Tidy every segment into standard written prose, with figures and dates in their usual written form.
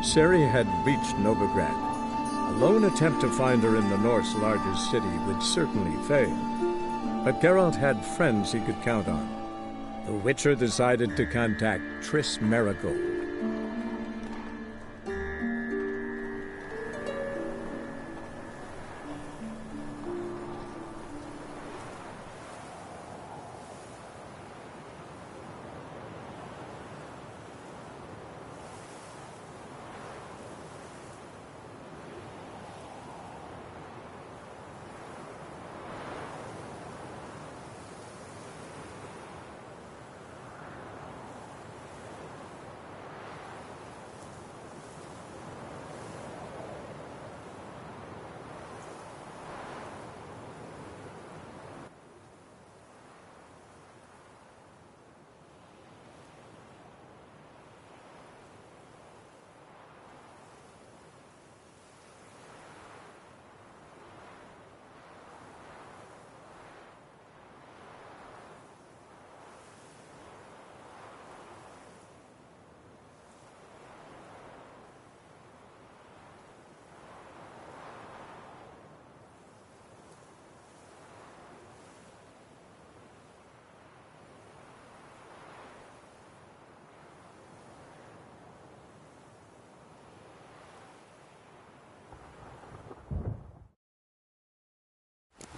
Ciri had reached Novigrad. A lone attempt to find her in the North's largest city would certainly fail. But Geralt had friends he could count on. The Witcher decided to contact Triss Merigold.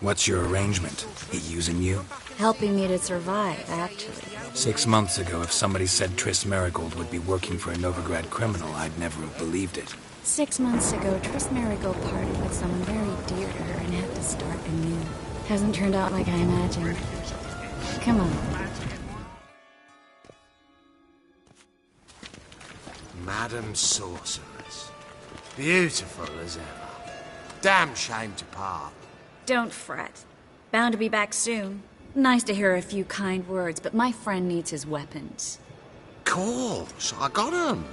What's your arrangement? He using you? Helping me to survive, actually. 6 months ago, if somebody said Triss Merigold would be working for a Novigrad criminal, I'd never have believed it. 6 months ago, Triss Merigold parted with someone very dear to her and had to start anew. Hasn't turned out like I imagined. Come on. Madam Sorceress. Beautiful as ever. Damn shame to part. Don't fret. Bound to be back soon. Nice to hear a few kind words, but my friend needs his weapons. Course, I got 'em.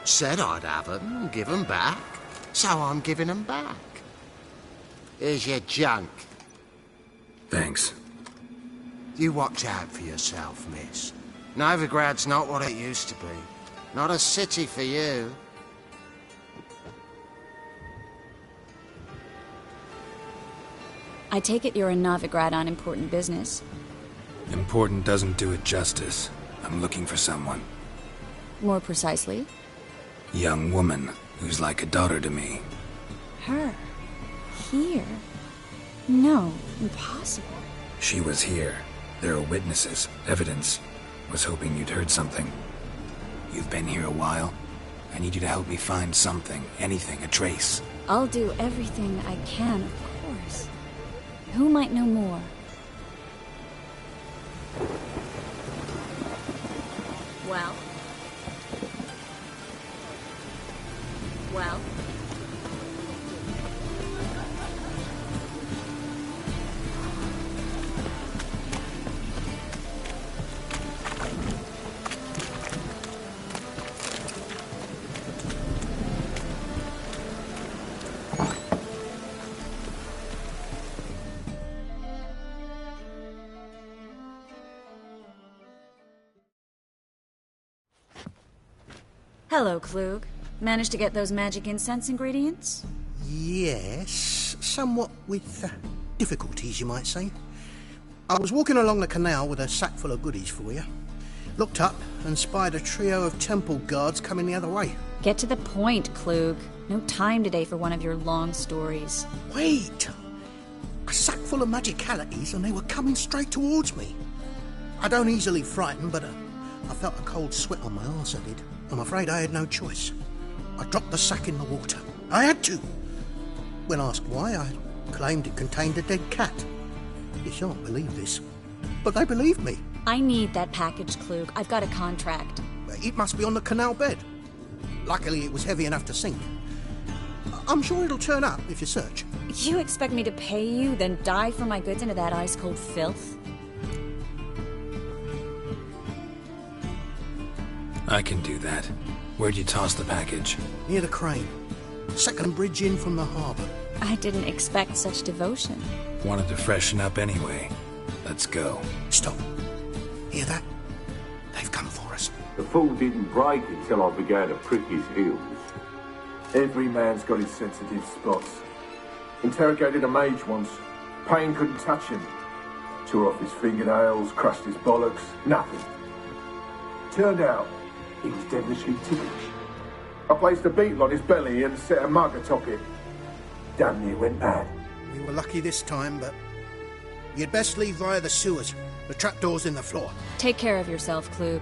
Said I'd have 'em and give 'em back. So I'm giving 'em back. Here's your junk. Thanks. You watch out for yourself, miss. Novigrad's not what it used to be. Not a city for you. I take it you're in Novigrad on important business. Important doesn't do it justice. I'm looking for someone. More precisely? Young woman who's like a daughter to me. Her? Here? No, impossible. She was here. There are witnesses, evidence. Was hoping you'd heard something. You've been here a while. I need you to help me find something, anything, a trace. I'll do everything I can, of course. Who might know more? Well? Well? Hello, Klug. Managed to get those magic incense ingredients? Yes, somewhat with difficulties, you might say. I was walking along the canal with a sack full of goodies for you. Looked up and spied a trio of temple guards coming the other way. Get to the point, Klug. No time today for one of your long stories. Wait! A sack full of magicalities and they were coming straight towards me. I don't easily frighten, but I felt a cold sweat on my arse, I did. I'm afraid I had no choice. I dropped the sack in the water. I had to. When asked why, I claimed it contained a dead cat. You shan't believe this, but they believed me. I need that package, Klug. I've got a contract. It must be on the canal bed. Luckily, it was heavy enough to sink. I'm sure it'll turn up if you search. You expect me to pay you, then dive for my goods into that ice-cold filth? I can do that. Where'd you toss the package? Near the crane. Second bridge in from the harbour. I didn't expect such devotion. Wanted to freshen up anyway. Let's go. Stop. Hear that? They've come for us. The fool didn't break until I began to prick his heels. Every man's got his sensitive spots. Interrogated a mage once. Payne couldn't touch him. Tore off his fingernails, crushed his bollocks, nothing. Turned out, he was devilishly ticklish. I placed a beetle on his belly and set a mug atop it. Damn near went mad. We were lucky this time, but you'd best leave via the sewers. The trapdoor's in the floor. Take care of yourself, Klug.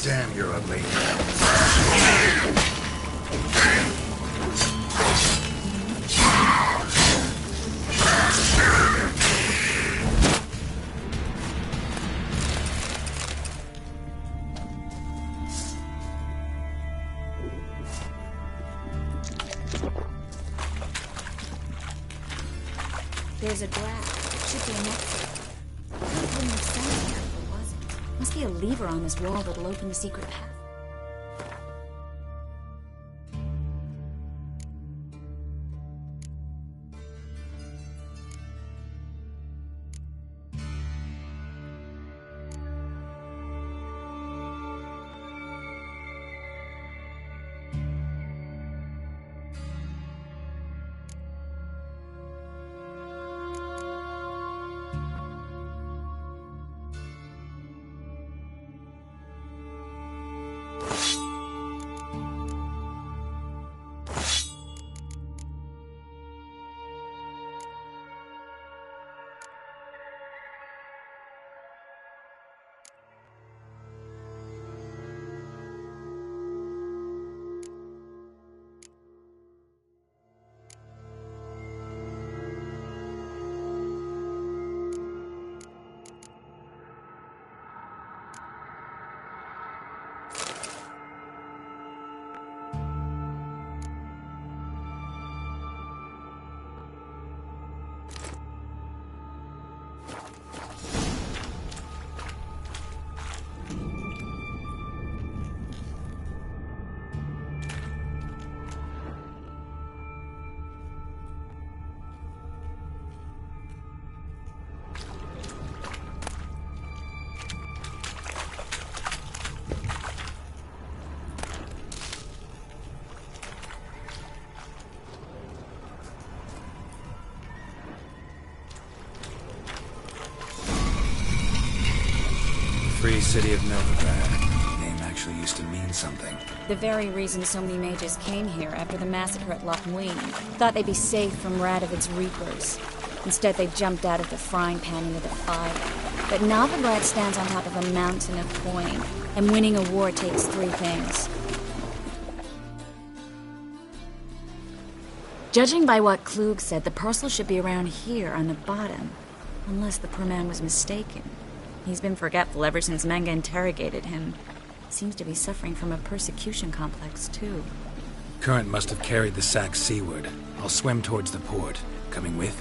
Damn, you're ugly. There's a draft. It should be an exit. It wouldn't have sense here if it wasn't. Must be a lever on this wall that'll open the secret path. Free City of Novigrad. Name actually used to mean something. The very reason so many mages came here after the massacre at Loch Wing. Thought they'd be safe from Radovid's reapers. Instead, they jumped out of the frying pan into the fire. But Novigrad stands on top of a mountain of coin, and winning a war takes three things. Judging by what Klug said, the parcel should be around here on the bottom. Unless the poor man was mistaken. He's been forgetful ever since Menge interrogated him. Seems to be suffering from a persecution complex, too. Current must have carried the sack seaward. I'll swim towards the port. Coming with?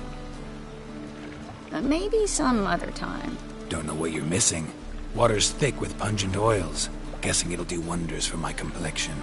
Maybe some other time. Don't know what you're missing. Water's thick with pungent oils. Guessing it'll do wonders for my complexion.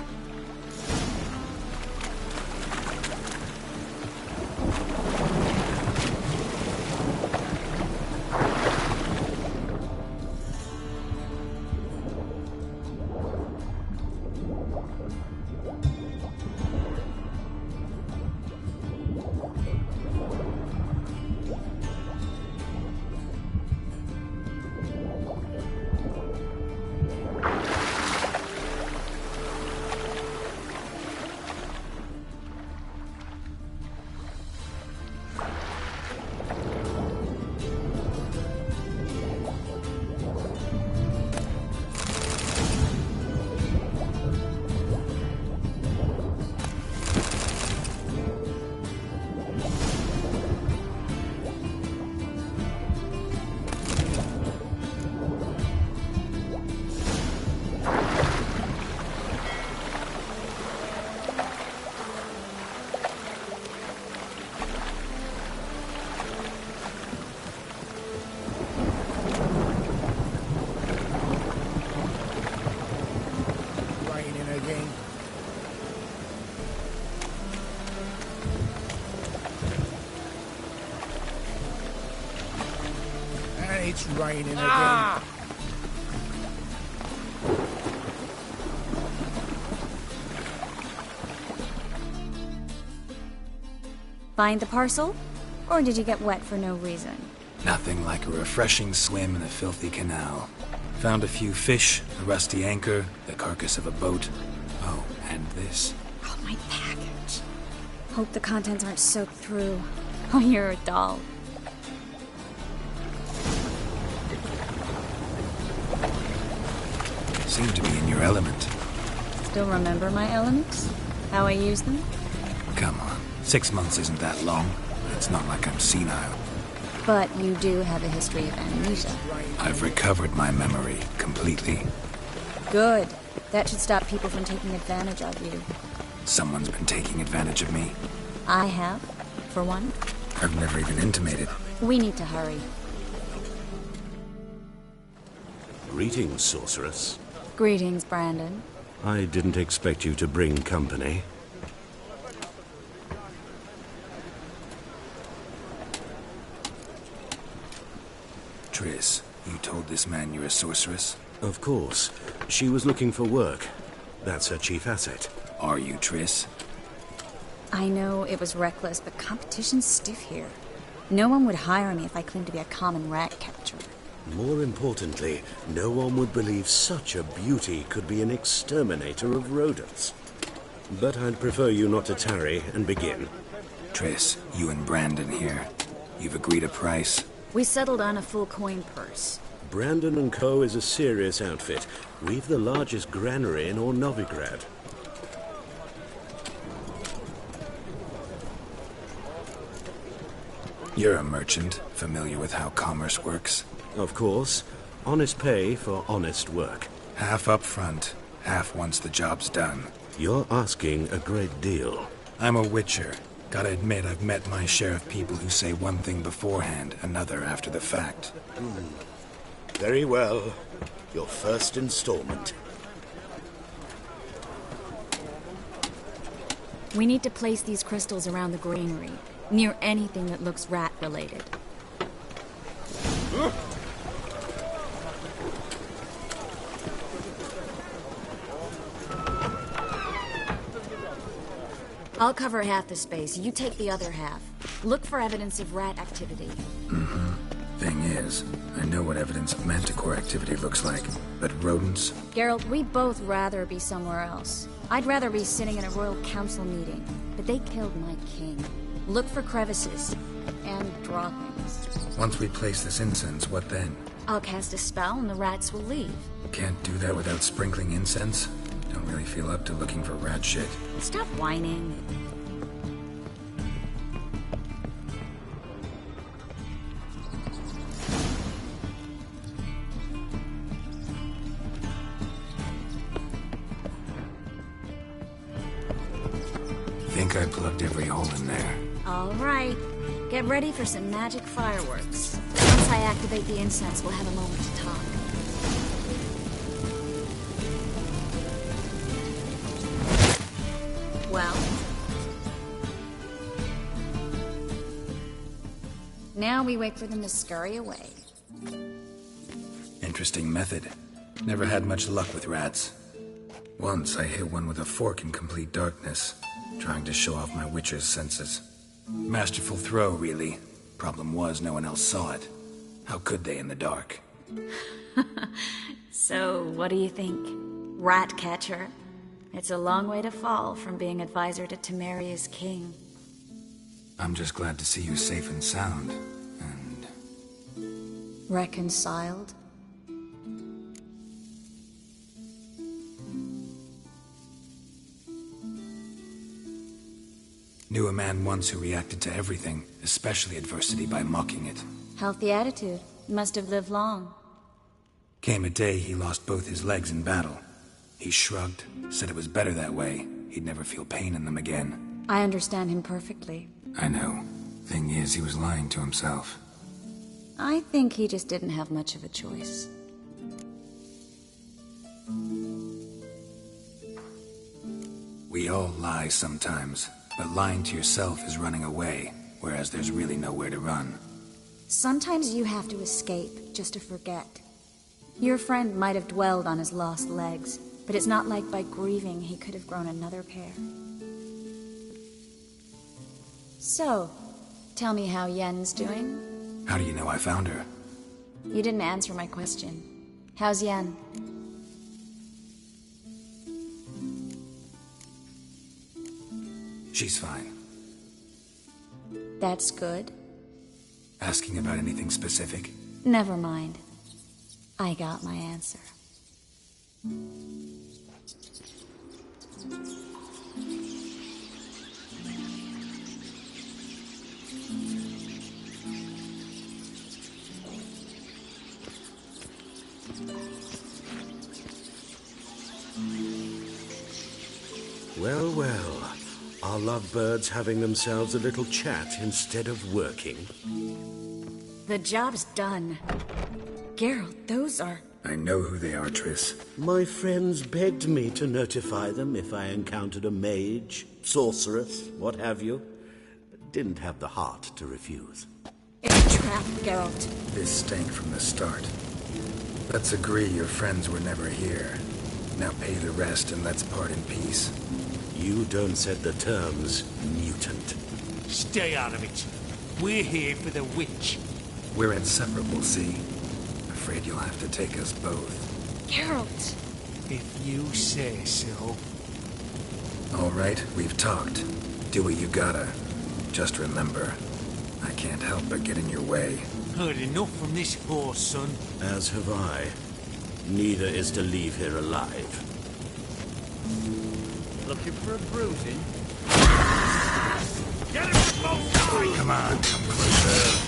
It's raining again. Find the parcel? Or did you get wet for no reason? Nothing like a refreshing swim in a filthy canal. Found a few fish, a rusty anchor, the carcass of a boat. Oh, and this. Oh, my package. Hope the contents aren't soaked through. Oh, you're a doll. Seem to be in your element. Still remember my elements? How I use them? Come on, 6 months isn't that long. It's not like I'm senile. But you do have a history of amnesia. I've recovered my memory completely. Good. That should stop people from taking advantage of you. Someone's been taking advantage of me. I have, for one. I've never even intimated. We need to hurry. Greetings, sorceress. Greetings, Brandon. I didn't expect you to bring company. Triss, you told this man you're a sorceress? Of course. She was looking for work. That's her chief asset. Are you, Triss? I know it was reckless, but competition's stiff here. No one would hire me if I claimed to be a common rat catcher. More importantly, no one would believe such a beauty could be an exterminator of rodents. But I'd prefer you not to tarry and begin. Triss, you and Brandon here. You've agreed a price? We settled on a full coin purse. Brandon & Co. is a serious outfit. We've the largest granary in all Novigrad. You're a merchant, familiar with how commerce works? Of course. Honest pay for honest work. Half up front, half once the job's done. You're asking a great deal. I'm a witcher. Gotta admit, I've met my share of people who say one thing beforehand, another after the fact. Very well. Your first installment. We need to place these crystals around the granary, near anything that looks rat-related. I'll cover half the space. You take the other half. Look for evidence of rat activity. Thing is, I know what evidence of manticore activity looks like, but rodents? Geralt, we'd both rather be somewhere else. I'd rather be sitting in a royal council meeting, but they killed my king. Look for crevices and droppings. Once we place this incense, what then? I'll cast a spell and the rats will leave. Can't do that without sprinkling incense? Don't really feel up to looking for rat shit. Stop whining. Think I plugged every hole in there. All right. Get ready for some magic fireworks. Once I activate the incense, we'll have a moment to talk. Well? Now we wait for them to scurry away. Interesting method. Never had much luck with rats. Once I hit one with a fork in complete darkness, trying to show off my witcher's senses. Masterful throw, really. Problem was, no one else saw it. How could they in the dark? So, what do you think? Rat catcher? It's a long way to fall from being advisor to Temeria's king. I'm just glad to see you safe and sound, and... Reconciled? Knew a man once who reacted to everything, especially adversity, by mocking it. Healthy attitude. Must have lived long. Came a day he lost both his legs in battle. He shrugged, said it was better that way. He'd never feel pain in them again. I understand him perfectly. I know. Thing is, he was lying to himself. I think he just didn't have much of a choice. We all lie sometimes, but lying to yourself is running away, whereas there's really nowhere to run. Sometimes you have to escape just to forget. Your friend might have dwelled on his lost legs, but it's not like by grieving he could have grown another pair. So, tell me how Yen's doing? How do you know I found her? You didn't answer my question. How's Yen? She's fine. That's good. Asking about anything specific? Never mind. I got my answer. Well, well. Are lovebirds having themselves a little chat instead of working? The job's done. Geralt, those are... I know who they are, Triss. My friends begged me to notify them if I encountered a mage, sorceress, what have you. Didn't have the heart to refuse. It's a trap, Geralt. This stank from the start. Let's agree your friends were never here. Now pay the rest and let's part in peace. You don't set the terms, mutant. Stay out of it. We're here for the witch. We're inseparable, see? Afraid you'll have to take us both. Geralt! If you say so. All right, we've talked. Do what you gotta. Just remember, I can't help but get in your way. Heard enough from this horse, son. As have I. Neither is to leave here alive. Looking for a bruising? Get him from both sides! Come on, come closer.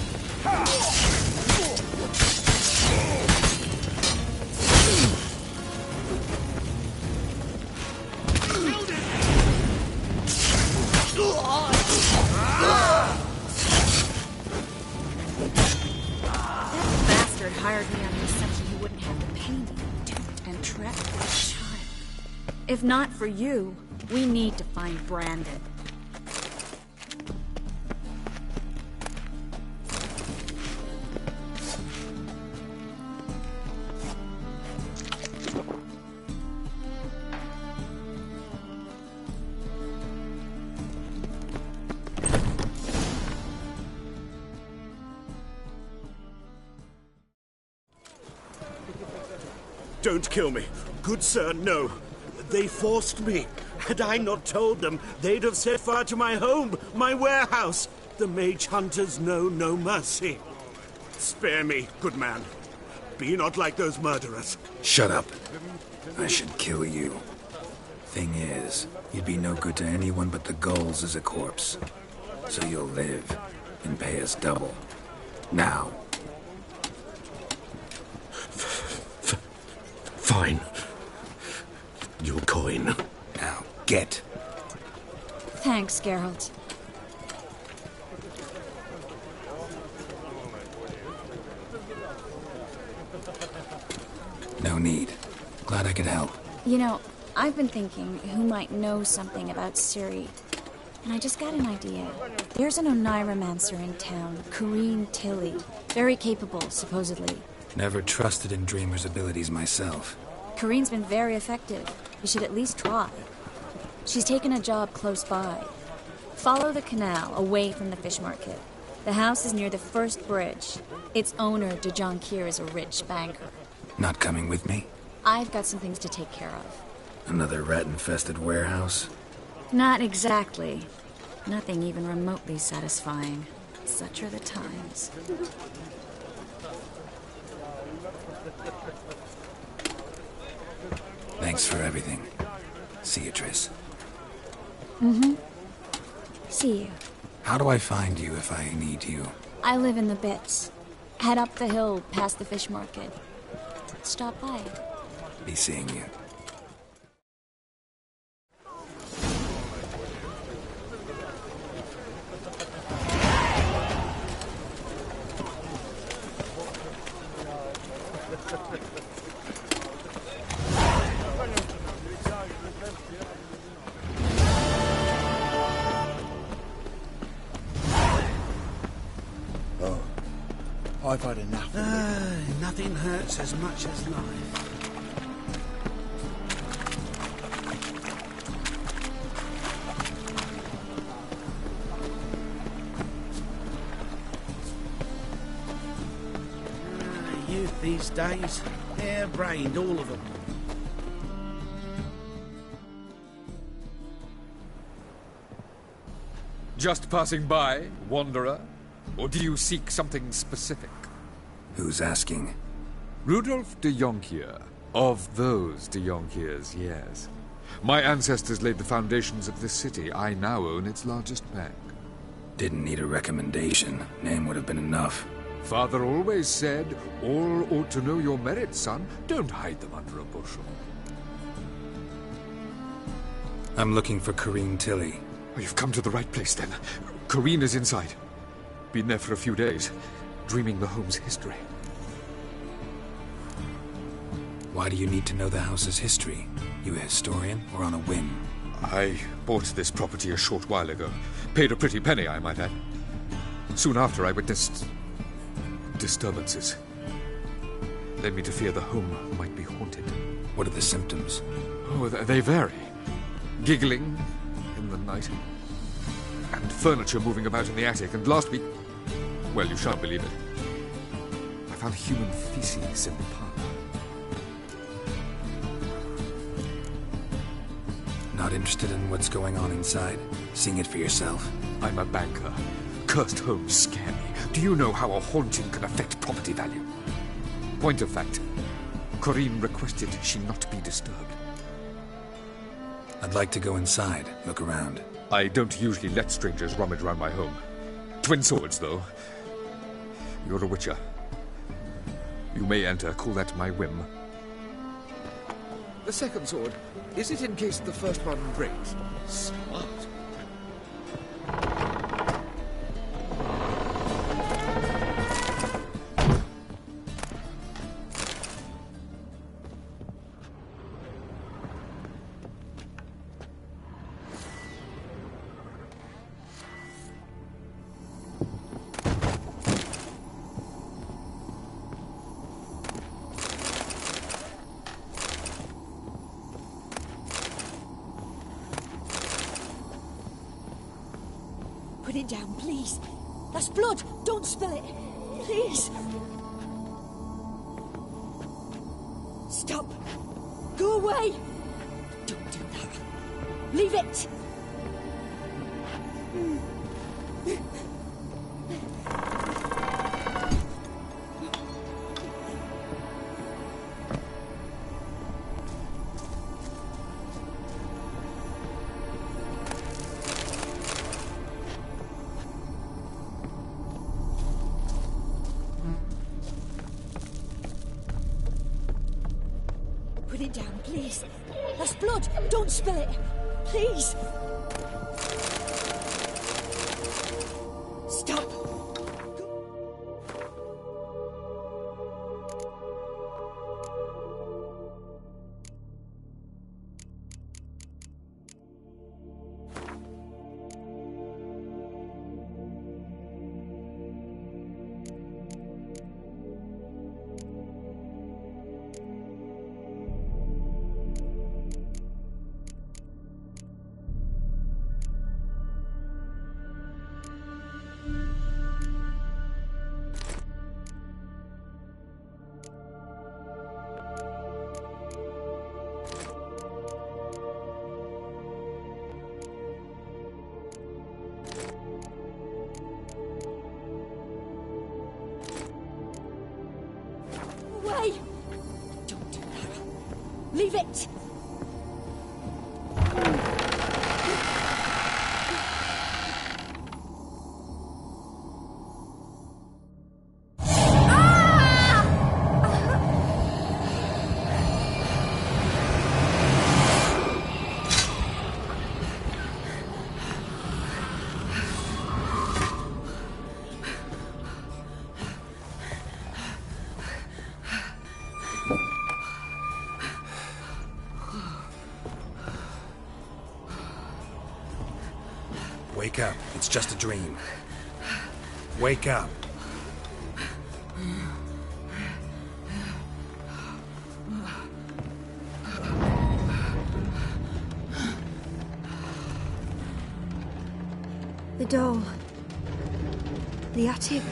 That bastard hired me on the assumption he wouldn't have to pay me, duped and trapped like a child. If not for you, we need to find Brandon. Don't kill me. Good sir, no. They forced me. Had I not told them, they'd have set fire to my home, my warehouse. The mage hunters know no mercy. Spare me, good man. Be not like those murderers. Shut up. I should kill you. Thing is, you'd be no good to anyone but the gulls as a corpse. So you'll live and pay us double. Now. Fine. Your coin. Now, get. Thanks, Geralt. No need. Glad I could help. You know, I've been thinking who might know something about Ciri. And I just got an idea. There's an Oneiromancer in town, Corrine Tilly. Very capable, supposedly. Never trusted in Dreamer's abilities myself. Corrine's been very effective. You should at least try. She's taken a job close by. Follow the canal, away from the fish market. The house is near the first bridge. Its owner, de Jonquier, is a rich banker. Not coming with me? I've got some things to take care of. Another rat-infested warehouse? Not exactly. Nothing even remotely satisfying. Such are the times. Thanks for everything. See you, Triss. Mm-hmm. See you. How do I find you if I need you? I live in the Bits. Head up the hill past the fish market. Stop by. Be seeing you. I've had enough. Nothing hurts as much as life. Youth these days, hair-brained, all of them. Just passing by, wanderer? Or do you seek something specific? Who's asking? Rudolf de Jonkier. Of those de Jonkiers, yes. My ancestors laid the foundations of this city. I now own its largest bank. Didn't need a recommendation. Name would have been enough. Father always said, all ought to know your merits, son. Don't hide them under a bushel. I'm looking for Corrine Tilly. Oh, you've come to the right place, then. Corrine is inside. Been there for a few days, dreaming the home's history. Why do you need to know the house's history? You a historian, or on a whim? I bought this property a short while ago. Paid a pretty penny, I might add. Soon after, I witnessed disturbances. Led me to fear the home might be haunted. What are the symptoms? Oh, they vary. Giggling in the night, and furniture moving about in the attic, and last week... Well, you shan't believe it. I found human feces in the parlor. Not interested in what's going on inside? Seeing it for yourself? I'm a banker. Cursed homes scare me. Do you know how a haunting can affect property value? Point of fact, Corrine requested she not be disturbed. I'd like to go inside, look around. I don't usually let strangers rummage around my home. Twin swords, though. You're a witcher. You may enter, call that my whim. The second sword, is it in case the first one breaks? Smart. Put it down, please. That's blood. Don't spill it. Please. Stop. Go away. Don't do that. Leave it. Put it down, please. That's blood. Don't spill it. Please. Stop. Away! Don't do that. Leave it! Wake up. It's just a dream. Wake up. The doll. The attic.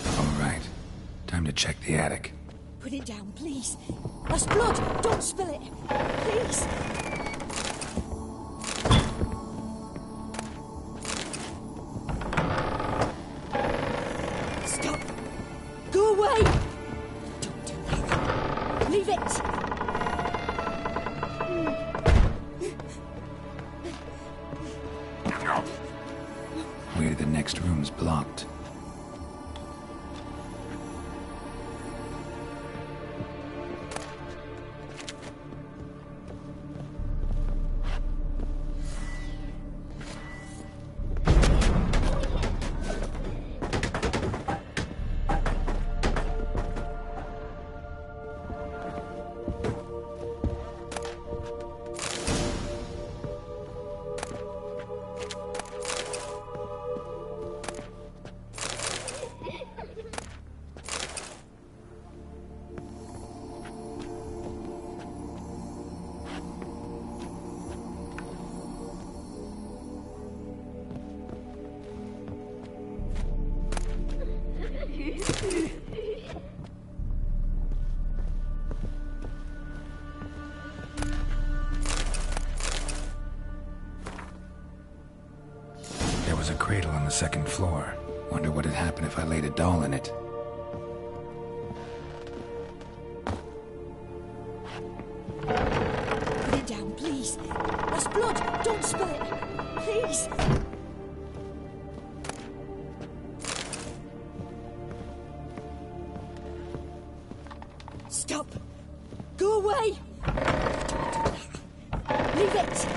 All right. Time to check the attic. Put it down, please. That's blood. Don't spill it. Please. Stop. Go away. Don't do that. Leave it. Weird, the next room's blocked. There was a cradle on the second floor. Wonder what had happened if I laid a doll in it. Put it down, please. That's blood. Don't spill it. Please. Stop. Go away. Don't do that. Leave it.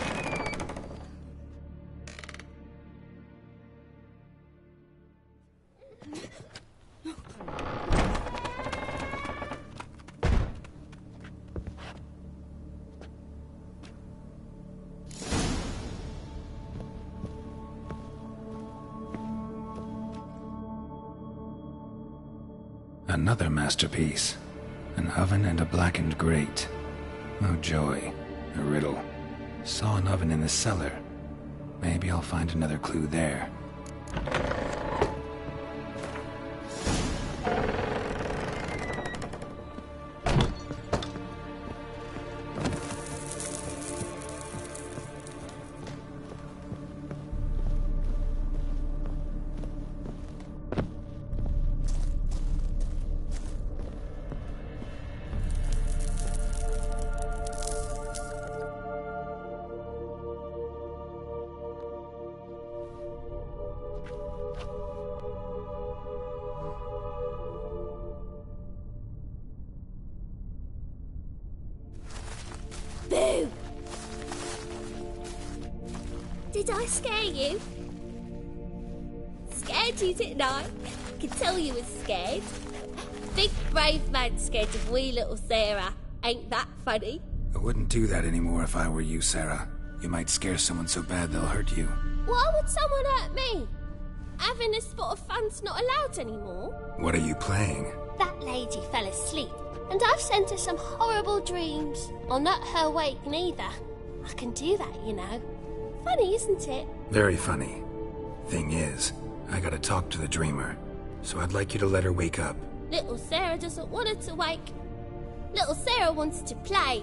Another masterpiece. An oven and a blackened grate. Oh joy. A riddle. Saw an oven in the cellar. Maybe I'll find another clue there. Boo! Did I scare you? Scared you, didn't I? Could tell you was scared. Big brave man scared of wee little Sarah. Ain't that funny? I wouldn't do that anymore if I were you, Sarah. You might scare someone so bad they'll hurt you. Why would someone hurt me? Having a spot of fun's not allowed anymore. What are you playing? That lady fell asleep, and I've sent her some horrible dreams. I'll not her wake neither. I can do that, you know. Funny, isn't it? Very funny. Thing is, I gotta talk to the dreamer, so I'd like you to let her wake up. Little Sarah doesn't want her to wake. Little Sarah wants to play.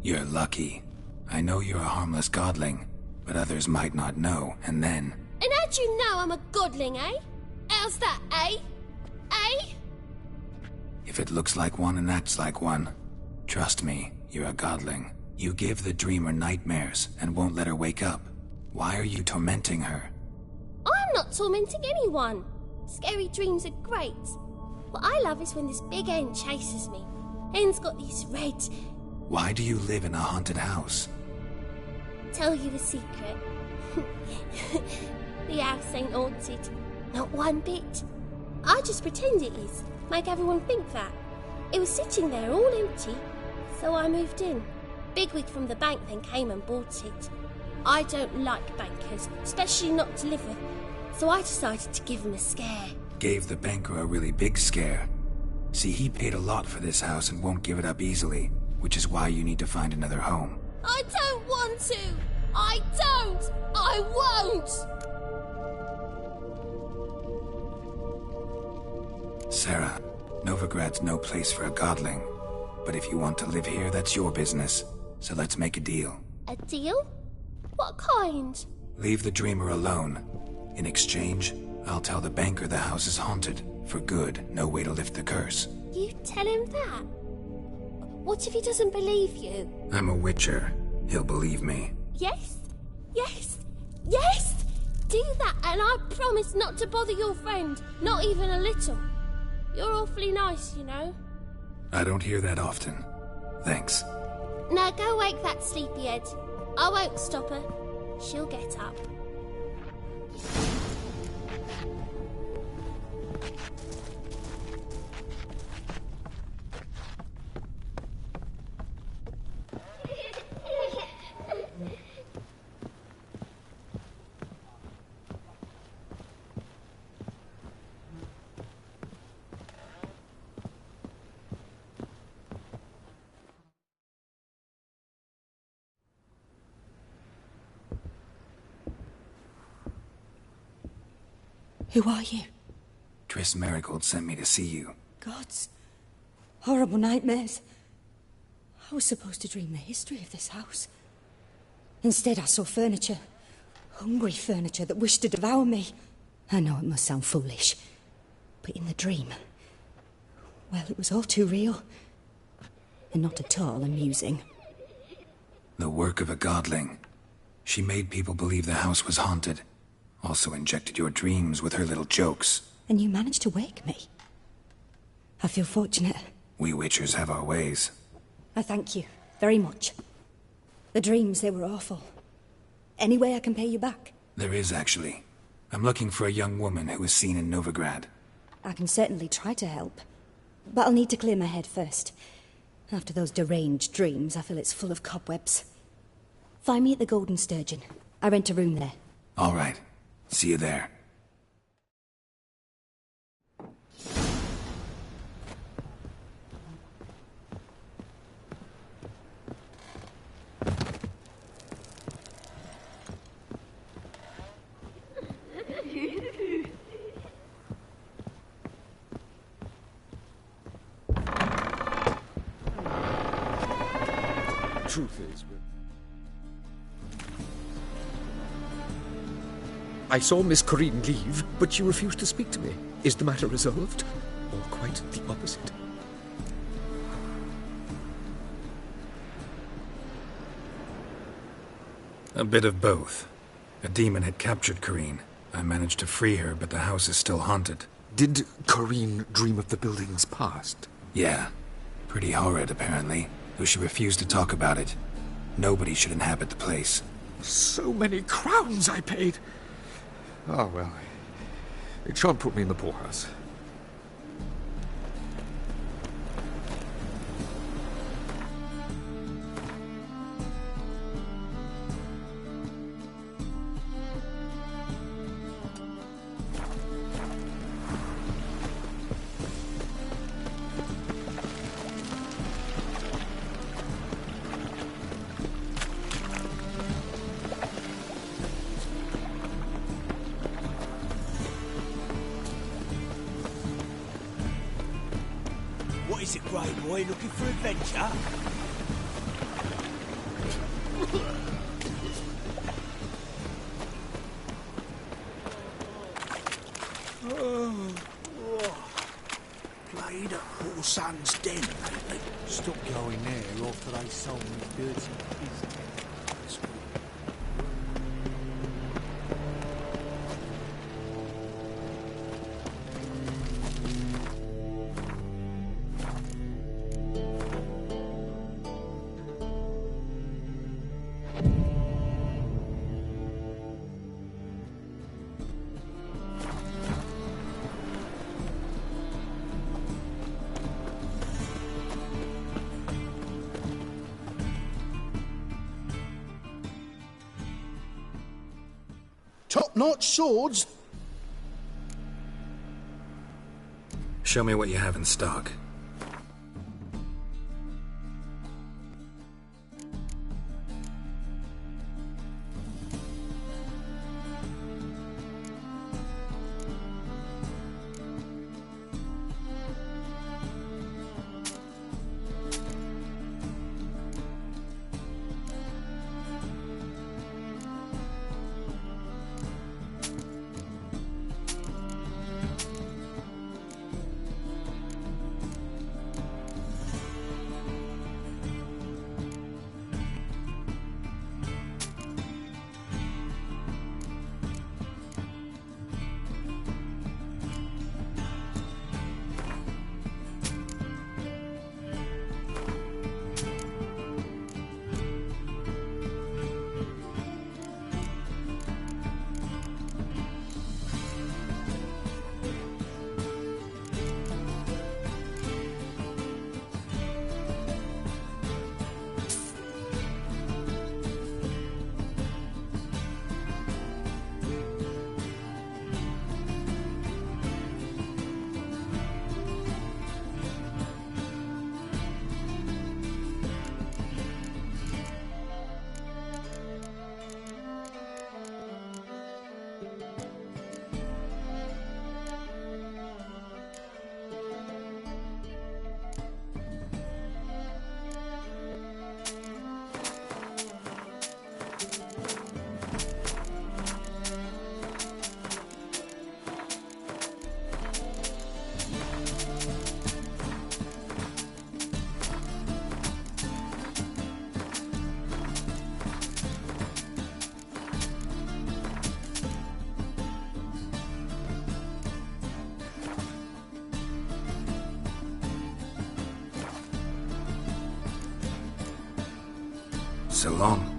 You're lucky. I know you're a harmless godling, but others might not know, and then... And how'd you know I'm a godling, eh? How's that, eh? Eh? If it looks like one and acts like one, trust me, you're a godling. You give the dreamer nightmares and won't let her wake up. Why are you tormenting her? I'm not tormenting anyone. Scary dreams are great. What I love is when this big hen chases me. Hen's got these red... Why do you live in a haunted house? Tell you a secret. The house ain't haunted. Not one bit. I just pretend it is. Make everyone think that. It was sitting there all empty. So I moved in. Bigwig from the bank then came and bought it. I don't like bankers, especially not to live with, so I decided to give him a scare. Gave the banker a really big scare. See, he paid a lot for this house and won't give it up easily, which is why you need to find another home. I don't want to! I don't! I won't! Sarah, Novigrad's no place for a godling. But if you want to live here, that's your business. So let's make a deal. A deal? What kind? Leave the dreamer alone. In exchange, I'll tell the banker the house is haunted. For good, no way to lift the curse. You tell him that? What if he doesn't believe you? I'm a witcher. He'll believe me. Yes? Yes? Yes! Do that, and I promise not to bother your friend. Not even a little. You're awfully nice, you know. I don't hear that often. Thanks. Now go wake that sleepyhead. I won't stop her. She'll get up. Who are you? Triss Merigold sent me to see you. Gods. Horrible nightmares. I was supposed to dream the history of this house. Instead, I saw furniture. Hungry furniture that wished to devour me. I know it must sound foolish, but in the dream, well, it was all too real. And not at all amusing. The work of a godling. She made people believe the house was haunted. Also injected your dreams with her little jokes. And you managed to wake me. I feel fortunate. We witchers have our ways. I thank you very much. The dreams, they were awful. Any way I can pay you back? There is, actually. I'm looking for a young woman who was seen in Novigrad. I can certainly try to help. But I'll need to clear my head first. After those deranged dreams, I feel it's full of cobwebs. Find me at the Golden Sturgeon. I rent a room there. All right. See you there. Truth is, I saw Miss Corinne leave, but she refused to speak to me. Is the matter resolved? Or quite the opposite? A bit of both. A demon had captured Corinne. I managed to free her, but the house is still haunted. Did Corinne dream of the building's past? Yeah. Pretty horrid, apparently, though she refused to talk about it. Nobody should inhabit the place. So many crowns I paid! Ah, well, it shan't put me in the poorhouse. What is it, Grey Boy? Looking for adventure? Played at Paul Sun's den lately. Stop going there after they sold me dirty business. top-notch swords. Show me what you have in stock. So long.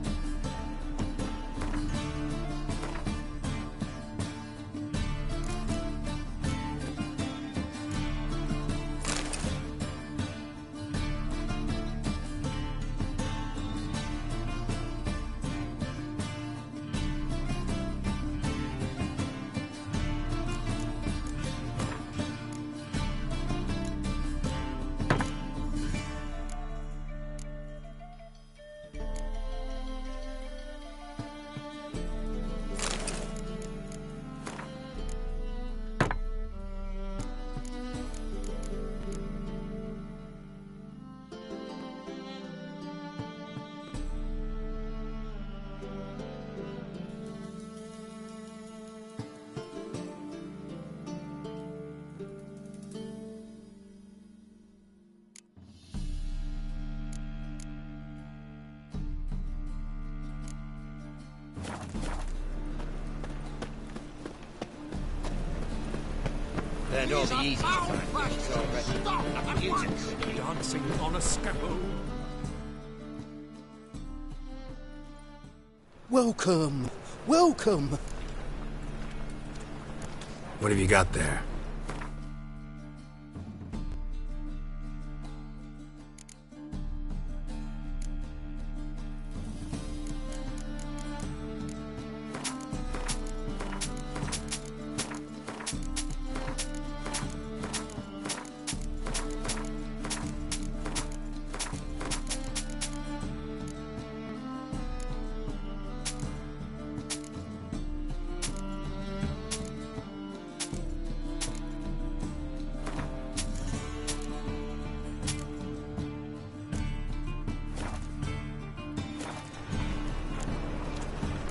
They're not the easy already. Dancing on a scaffold. Welcome. Welcome. What have you got there?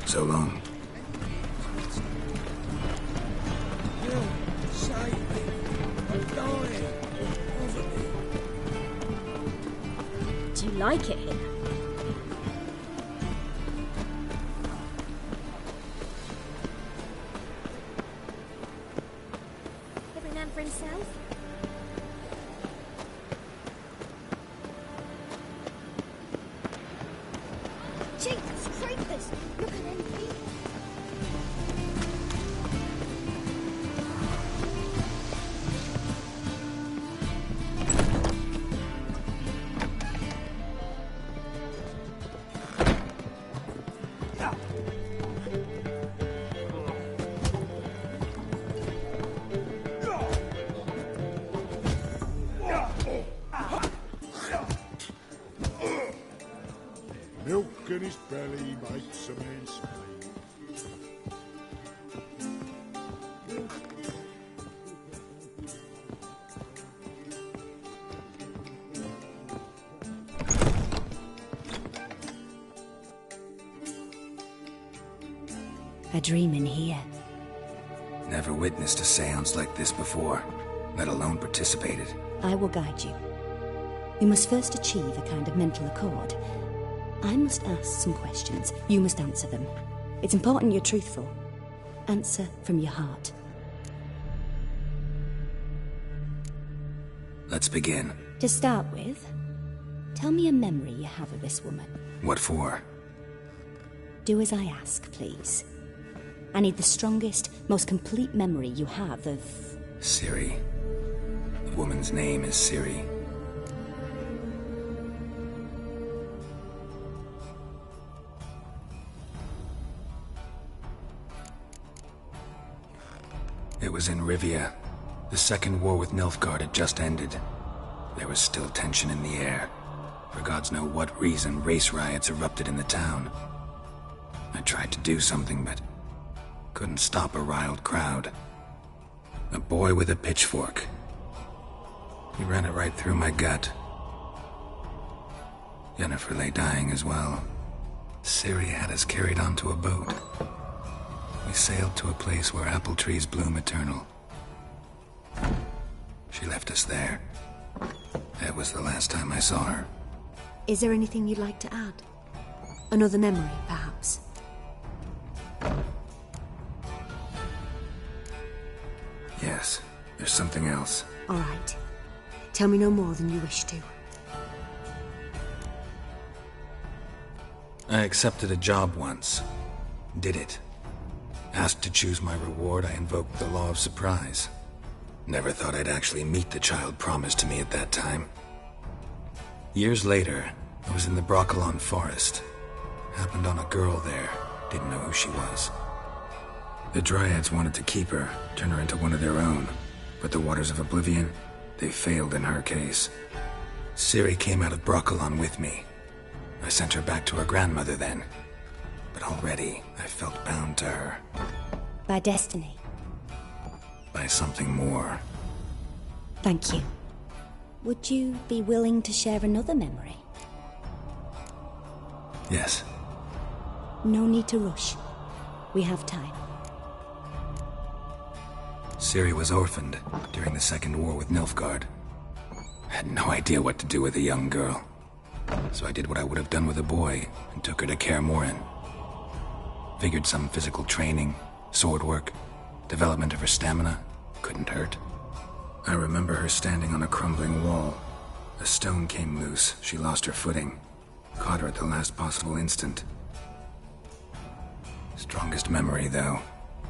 So long. Do you like it here? Every man for himself. Jesus, creepers! Look at them feet. Milk in his belly makes a man sway. A dream in here. Never witnessed a seance like this before, let alone participated. I will guide you. You must first achieve a kind of mental accord. I must ask some questions. You must answer them. It's important you're truthful. Answer from your heart. Let's begin. To start with, tell me a memory you have of this woman. What for? Do as I ask, please. I need the strongest, most complete memory you have of... Ciri. The woman's name is Ciri. It was in Rivia. The second war with Nilfgaard had just ended. There was still tension in the air. For gods know what reason, race riots erupted in the town. I tried to do something, but couldn't stop a riled crowd. A boy with a pitchfork. He ran it right through my gut. Yennefer lay dying as well. Ciri had us carried onto a boat. We sailed to a place where apple trees bloom eternal. She left us there. That was the last time I saw her. Is there anything you'd like to add? Another memory, perhaps? Yes, there's something else. All right. Tell me no more than you wish to. I accepted a job once. Did it. Asked to choose my reward, I invoked the law of surprise. Never thought I'd actually meet the child promised to me at that time. Years later, I was in the Brokilon forest. Happened on a girl there. Didn't know who she was. The Dryads wanted to keep her, turn her into one of their own. But the Waters of Oblivion, they failed in her case. Ciri came out of Brokilon with me. I sent her back to her grandmother then. But already, I felt bound to her. By destiny. By something more. Thank you. Would you be willing to share another memory? Yes. No need to rush. We have time. Ciri was orphaned during the Second War with Nilfgaard. I had no idea what to do with a young girl. So I did what I would have done with a boy and took her to Kaer Morhen. Figured some physical training, sword work, development of her stamina couldn't hurt. I remember her standing on a crumbling wall. A stone came loose. She lost her footing. Caught her at the last possible instant. Strongest memory, though,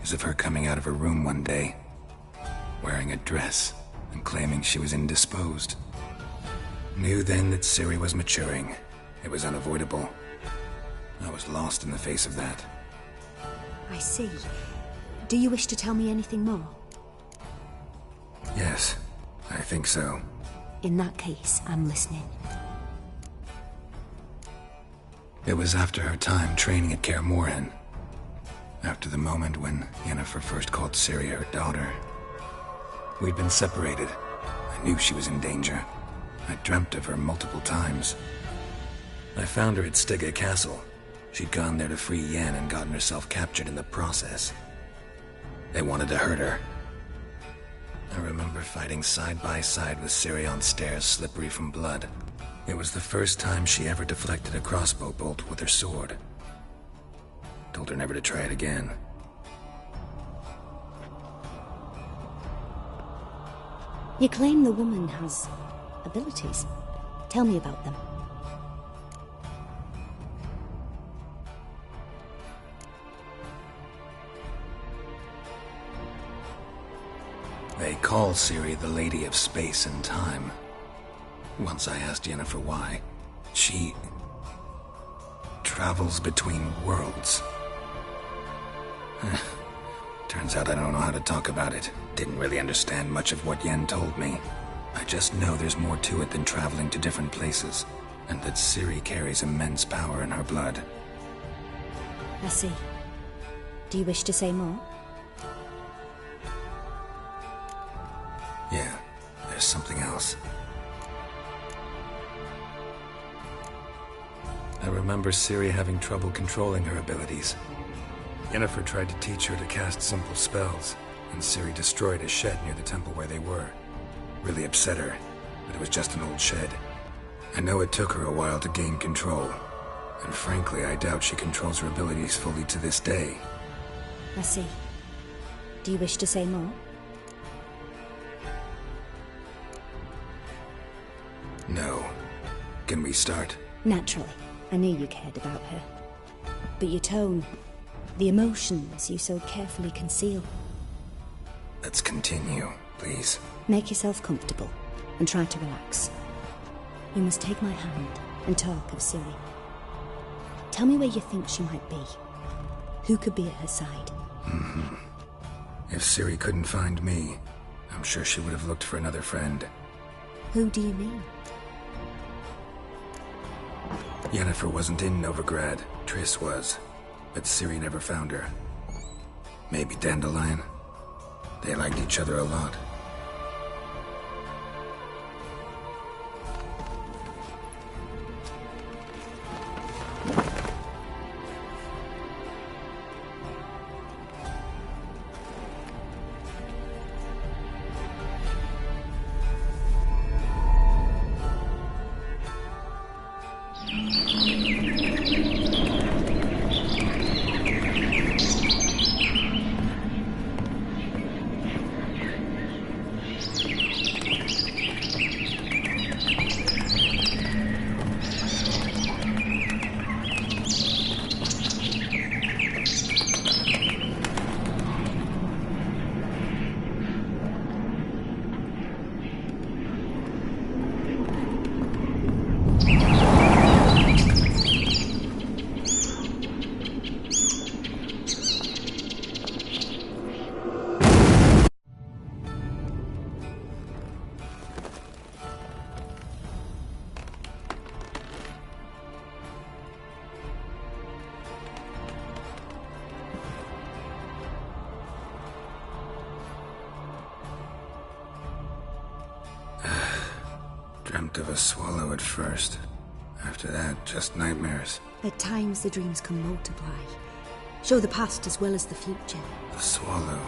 is of her coming out of her room one day, wearing a dress and claiming she was indisposed. Knew then that Ciri was maturing. It was unavoidable. I was lost in the face of that. I see. Do you wish to tell me anything more? Yes, I think so. In that case, I'm listening. It was after her time training at Kaer Morhen. After the moment when Yennefer first called Ciri her daughter. We'd been separated. I knew she was in danger. I dreamt of her multiple times. I found her at Stygga Castle. She'd gone there to free Yen and gotten herself captured in the process. They wanted to hurt her. I remember fighting side by side with Ciri on stairs slippery from blood. It was the first time she ever deflected a crossbow bolt with her sword. Told her never to try it again. You claim the woman has abilities. Tell me about them. They call Ciri the Lady of Space and Time. Once I asked Yennefer why. She travels between worlds. Turns out I don't know how to talk about it. Didn't really understand much of what Yen told me. I just know there's more to it than traveling to different places. and that Ciri carries immense power in her blood. I see. Do you wish to say more? Yeah, there's something else. I remember Ciri having trouble controlling her abilities. Yennefer tried to teach her to cast simple spells, and Ciri destroyed a shed near the temple where they were. Really upset her, but it was just an old shed. I know it took her a while to gain control, and frankly, I doubt she controls her abilities fully to this day. I see. Do you wish to say more? No. Can we start? Naturally. I knew you cared about her. But your tone, the emotions you so carefully conceal. Let's continue, please. Make yourself comfortable and try to relax. You must take my hand and talk of Ciri. Tell me where you think she might be. Who could be at her side? If Ciri couldn't find me, I'm sure she would have looked for another friend. Who do you mean? Yennefer wasn't in Novigrad. Triss was. But Ciri never found her. Maybe Dandelion? They liked each other a lot. Dreamt of a swallow at first. After that, just nightmares. At times the dreams can multiply. Show the past as well as the future. The swallow.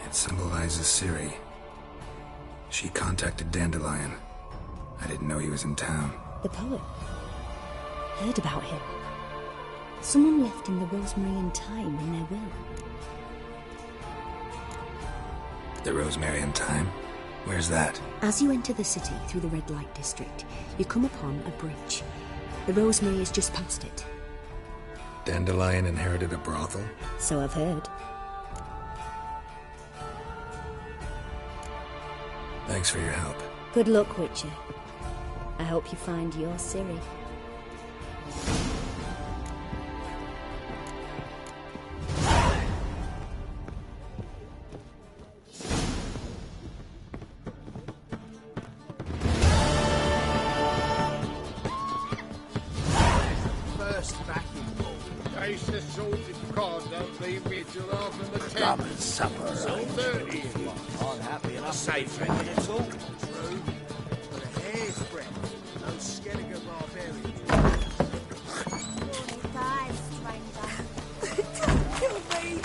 It symbolizes Ciri. She contacted Dandelion. I didn't know he was in town. The poet. Heard about him. Someone left him the Rosemary Thyme in their will. The Rosemary Thyme? Where's that? As you enter the city through the red light district, you come upon a bridge. The Rosemary is just past it. Dandelion inherited a brothel? So I've heard. Thanks for your help. Good luck, Witcher. I hope you find your Ciri. Safe at all. True, but a hair's breadth. No Skellige barbarians. Die, stranger. Don't kill me!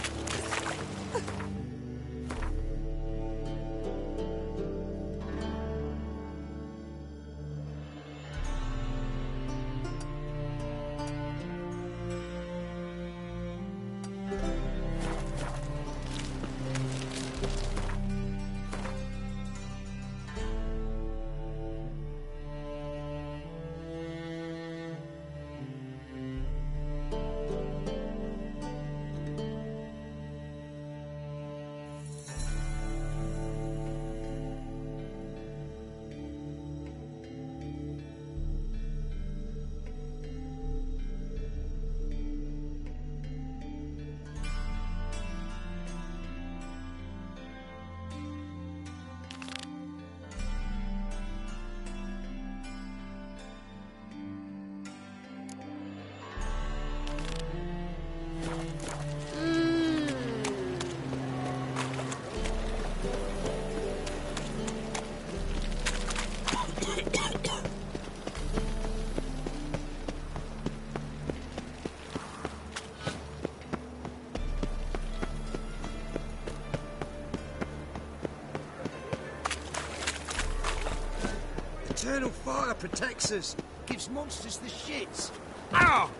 Elemental fire protects us. Gives monsters the shits. Ow!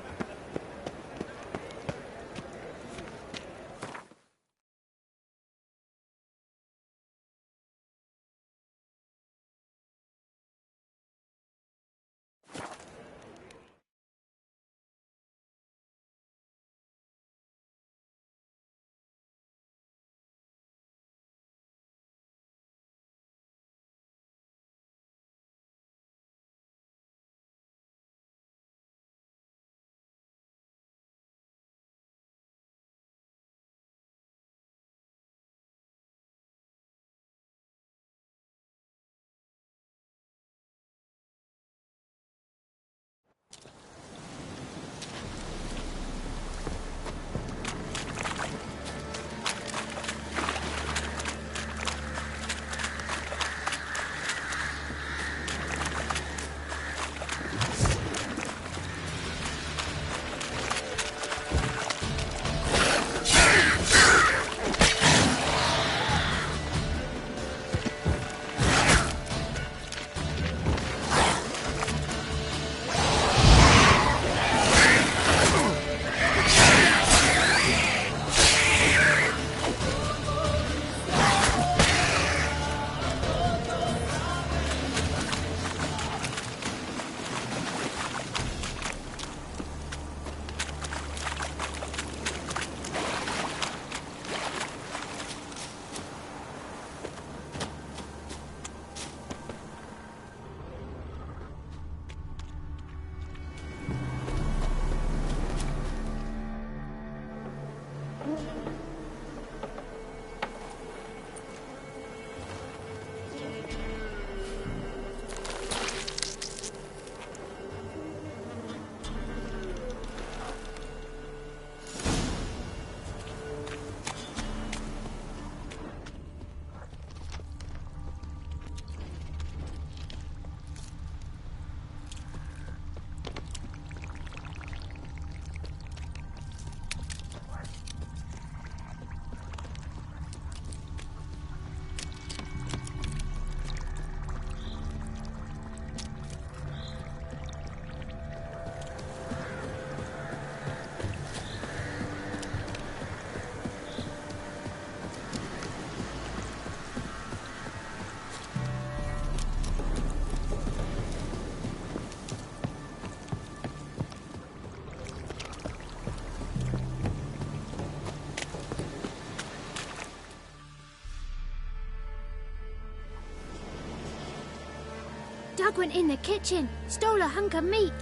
Doug went in the kitchen, stole a hunk of meat.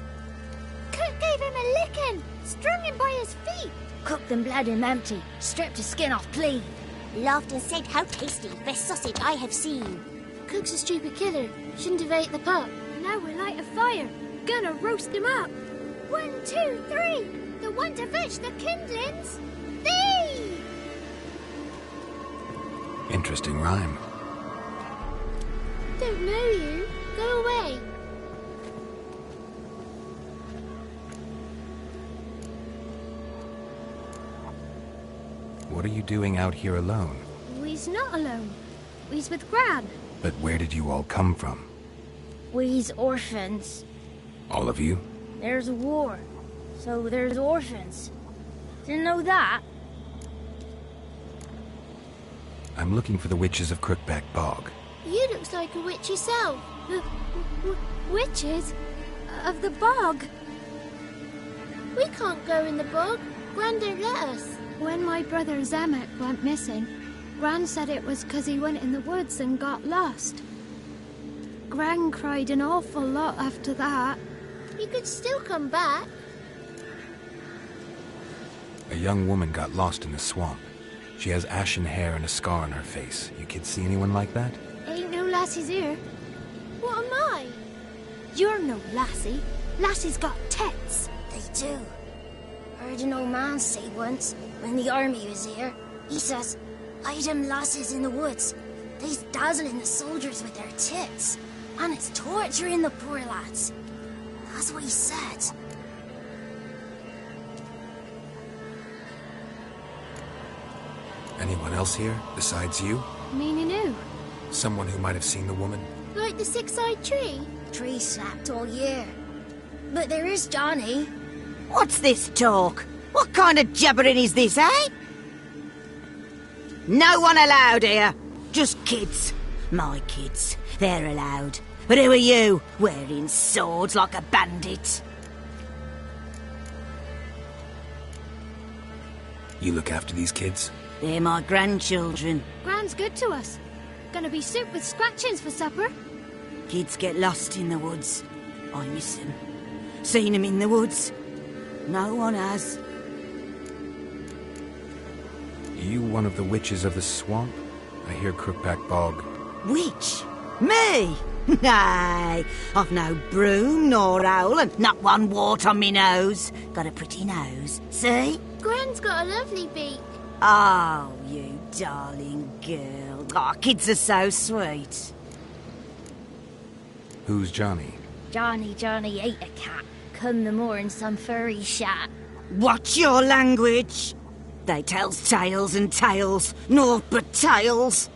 Cook gave him a licking, strung him by his feet. Cooked and bled him empty, stripped his skin off clean. Laughed and said, "How tasty, best sausage I have seen." Cook's a stupid killer, shouldn't have ate the pup. Now we'll light a fire, gonna roast him up. 1, 2, 3, the one to fetch the kindlings. Thee! Interesting rhyme. Don't know you. Go away. What are you doing out here alone? We's not alone. We's with Gran. But where did you all come from? We's orphans. All of you? There's a war, so there's orphans. Didn't know that? I'm looking for the witches of Crookback Bog. You looks like a witch yourself. Witches? Of the bog? We can't go in the bog. Gran don't let us. When my brother Zemek went missing, Gran said it was 'cause he went in the woods and got lost. Gran cried an awful lot after that. You could still come back. A young woman got lost in the swamp. She has ashen hair and a scar on her face. You kids see anyone like that? Ain't no lassies here. What am I? You're no lassie. Lassies got tits. They do. Heard an old man say once, when the army was here, he says, "I them lasses in the woods. They's dazzling the soldiers with their tits. And it's torturing the poor lads." That's what he said. Anyone else here, besides you? Meaning who? Someone who might have seen the woman? Like the six-eyed tree? tree slapped all year. But there is Johnny. What's this talk? What kind of jabbering is this, eh? No one allowed here. Just kids. My kids. They're allowed. But who are you, wearing swords like a bandit? You look after these kids? They're my grandchildren. Gran's good to us. Gonna be soup with scratchings for supper. Kids get lost in the woods. I miss them. Seen them in the woods. No one has. You one of the witches of the swamp? I hear Crookback Bog. Witch? Me? Nay, I've no broom nor owl and not one wart on me nose. Got a pretty nose, see? Gran's got a lovely beak. Oh, you darling girl. Oh, kids are so sweet. Who's Johnny? Johnny ate a cat. Come the moor in some furry shat. Watch your language. They tells tales and tales, naught but tales.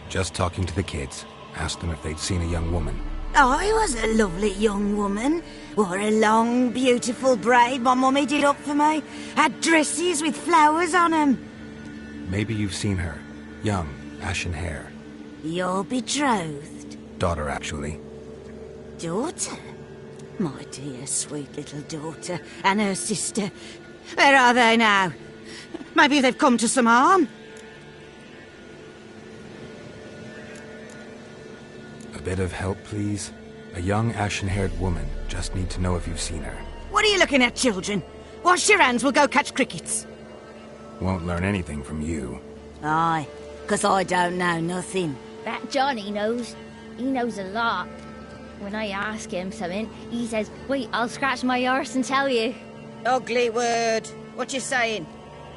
Just talking to the kids. Asked them if they'd seen a young woman. I was a lovely young woman. Wore a long, beautiful braid my mummy did up for me. Had dresses with flowers on 'em. Maybe you've seen her. Young, ashen hair. You're betrothed? Daughter, actually. Daughter? My dear, sweet little daughter. And her sister. Where are they now? Maybe they've come to some harm? A bit of help, please? A young, ashen-haired woman. Just need to know if you've seen her. What are you looking at, children? Wash your hands, we'll go catch crickets. Won't learn anything from you. Aye, 'cause I don't know nothing. That Johnny knows. He knows a lot. When I ask him something, he says, wait, I'll scratch my arse and tell you. Ugly word. What you saying?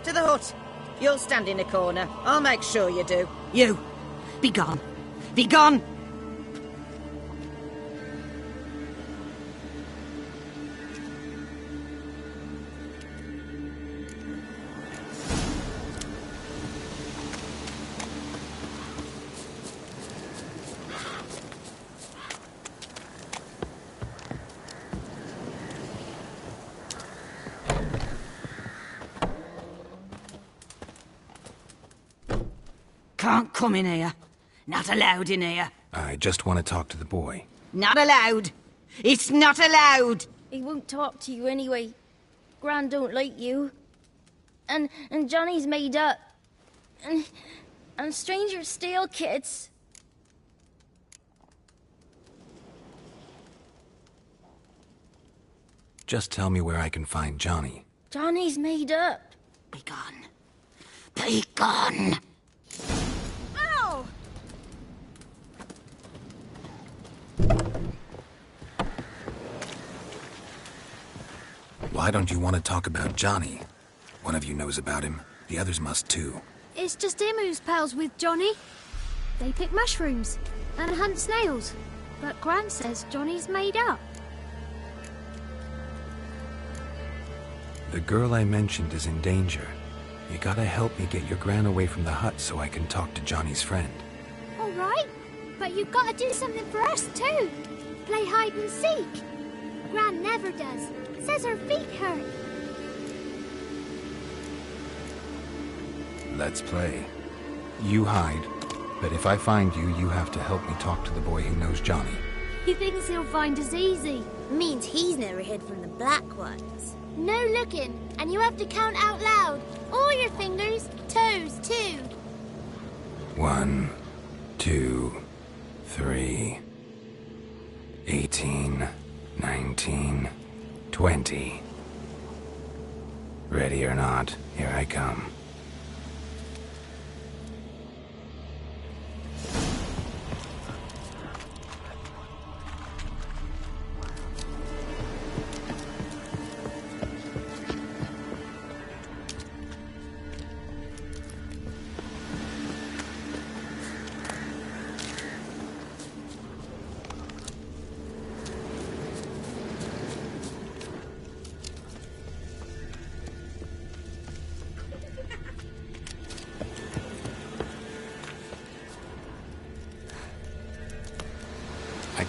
To the hut. You'll stand in a corner. I'll make sure you do. You. Be gone. Be gone! Can't come in here. Not allowed in here. I just want to talk to the boy. Not allowed. It's not allowed. He won't talk to you anyway. Gran don't like you. And Johnny's made up. And strangers steal kids. Just tell me where I can find Johnny. Johnny's made up. Be gone. Be gone. Ow! Why don't you want to talk about Johnny? One of you knows about him. The others must too. It's just him who's pals with Johnny. They pick mushrooms and hunt snails. But Gran says Johnny's made up. The girl I mentioned is in danger. You gotta help me get your Gran away from the hut so I can talk to Johnny's friend. All right, but you've got to do something for us too. Play hide and seek. Gran never does. Says her feet hurt. Let's play. You hide, but if I find you, you have to help me talk to the boy who knows Johnny. He thinks he'll find us easy. Means he's never hid from the black ones. No looking, and you have to count out loud. All your fingers, toes too. 1, 2, 3, 18, 19, 20. Ready or not, here I come.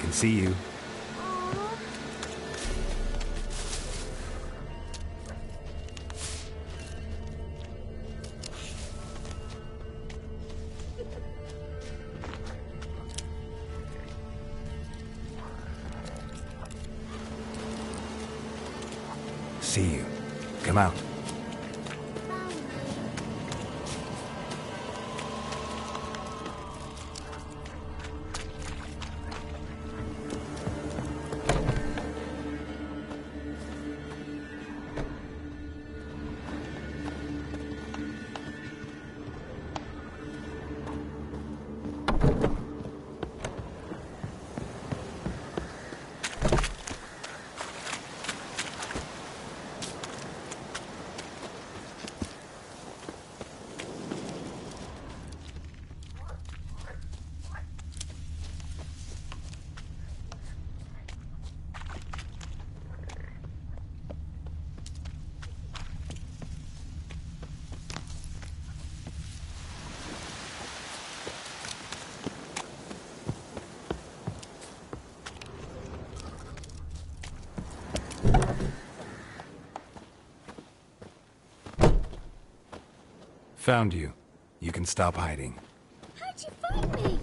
can see you. See you. Come out. Found you. You can stop hiding. How'd you find me?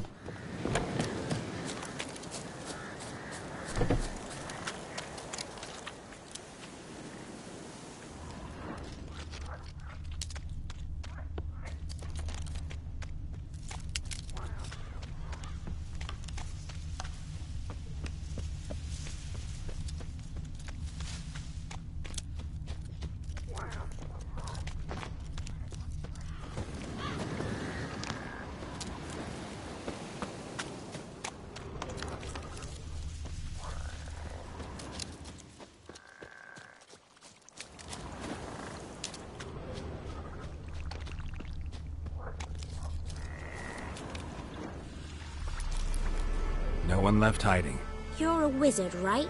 No one left hiding. You're a wizard, right?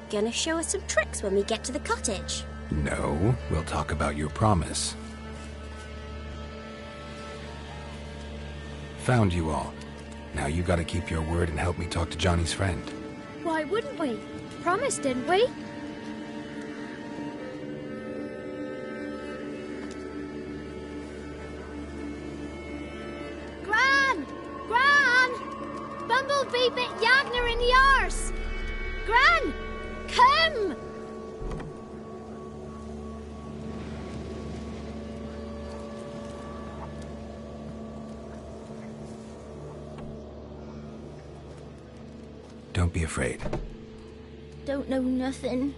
Gonna show us some tricks when we get to the cottage. No, we'll talk about your promise. Found you all. Now you gotta keep your word and help me talk to Johnny's friend. Why wouldn't we? Promised, didn't we? Gran! Gran! Bumblebee bit Yagner in the arse! Gran! Come! Don't be afraid. Don't know nothing.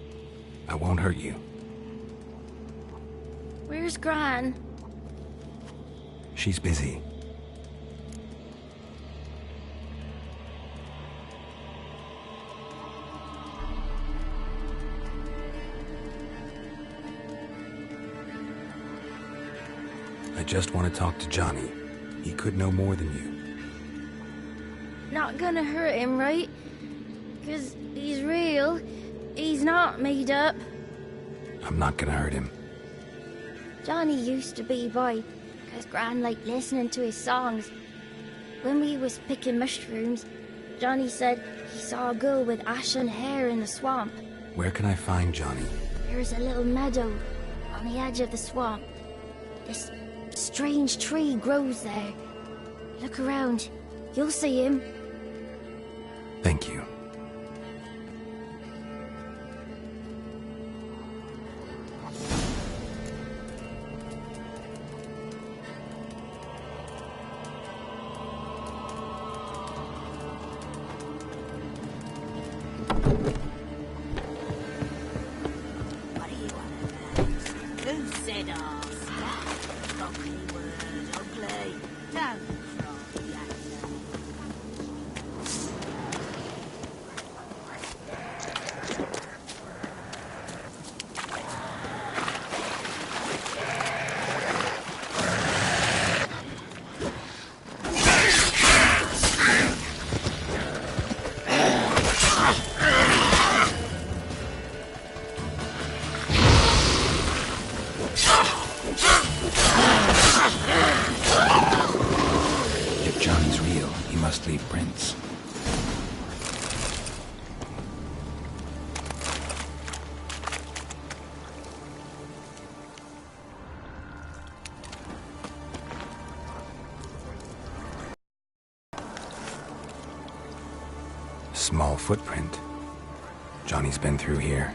I won't hurt you. Where's Gran? She's busy. I just want to talk to Johnny. He could know more than you. Not gonna hurt him, right? 'Cause he's real. He's not made up. I'm not gonna hurt him. Johnny used to be boy, 'cause Gran liked listening to his songs. When we was picking mushrooms, Johnny said he saw a girl with ashen hair in the swamp. Where can I find Johnny? There's a little meadow on the edge of the swamp. This strange tree grows there. Look around. You'll see him. Thank you. What are you on about? Who said arse? Ugly word, ugly. Don't try that. Small footprint. Johnny's been through here.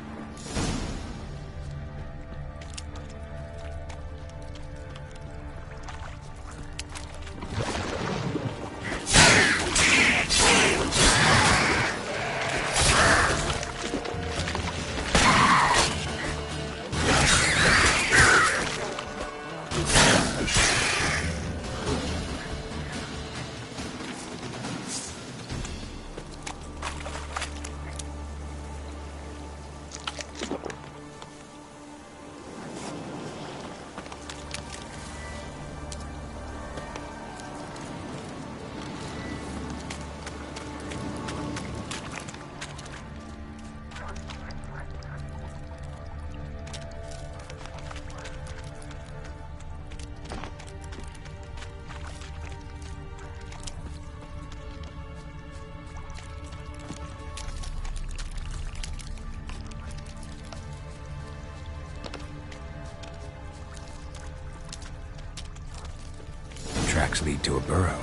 Tracks lead to a burrow.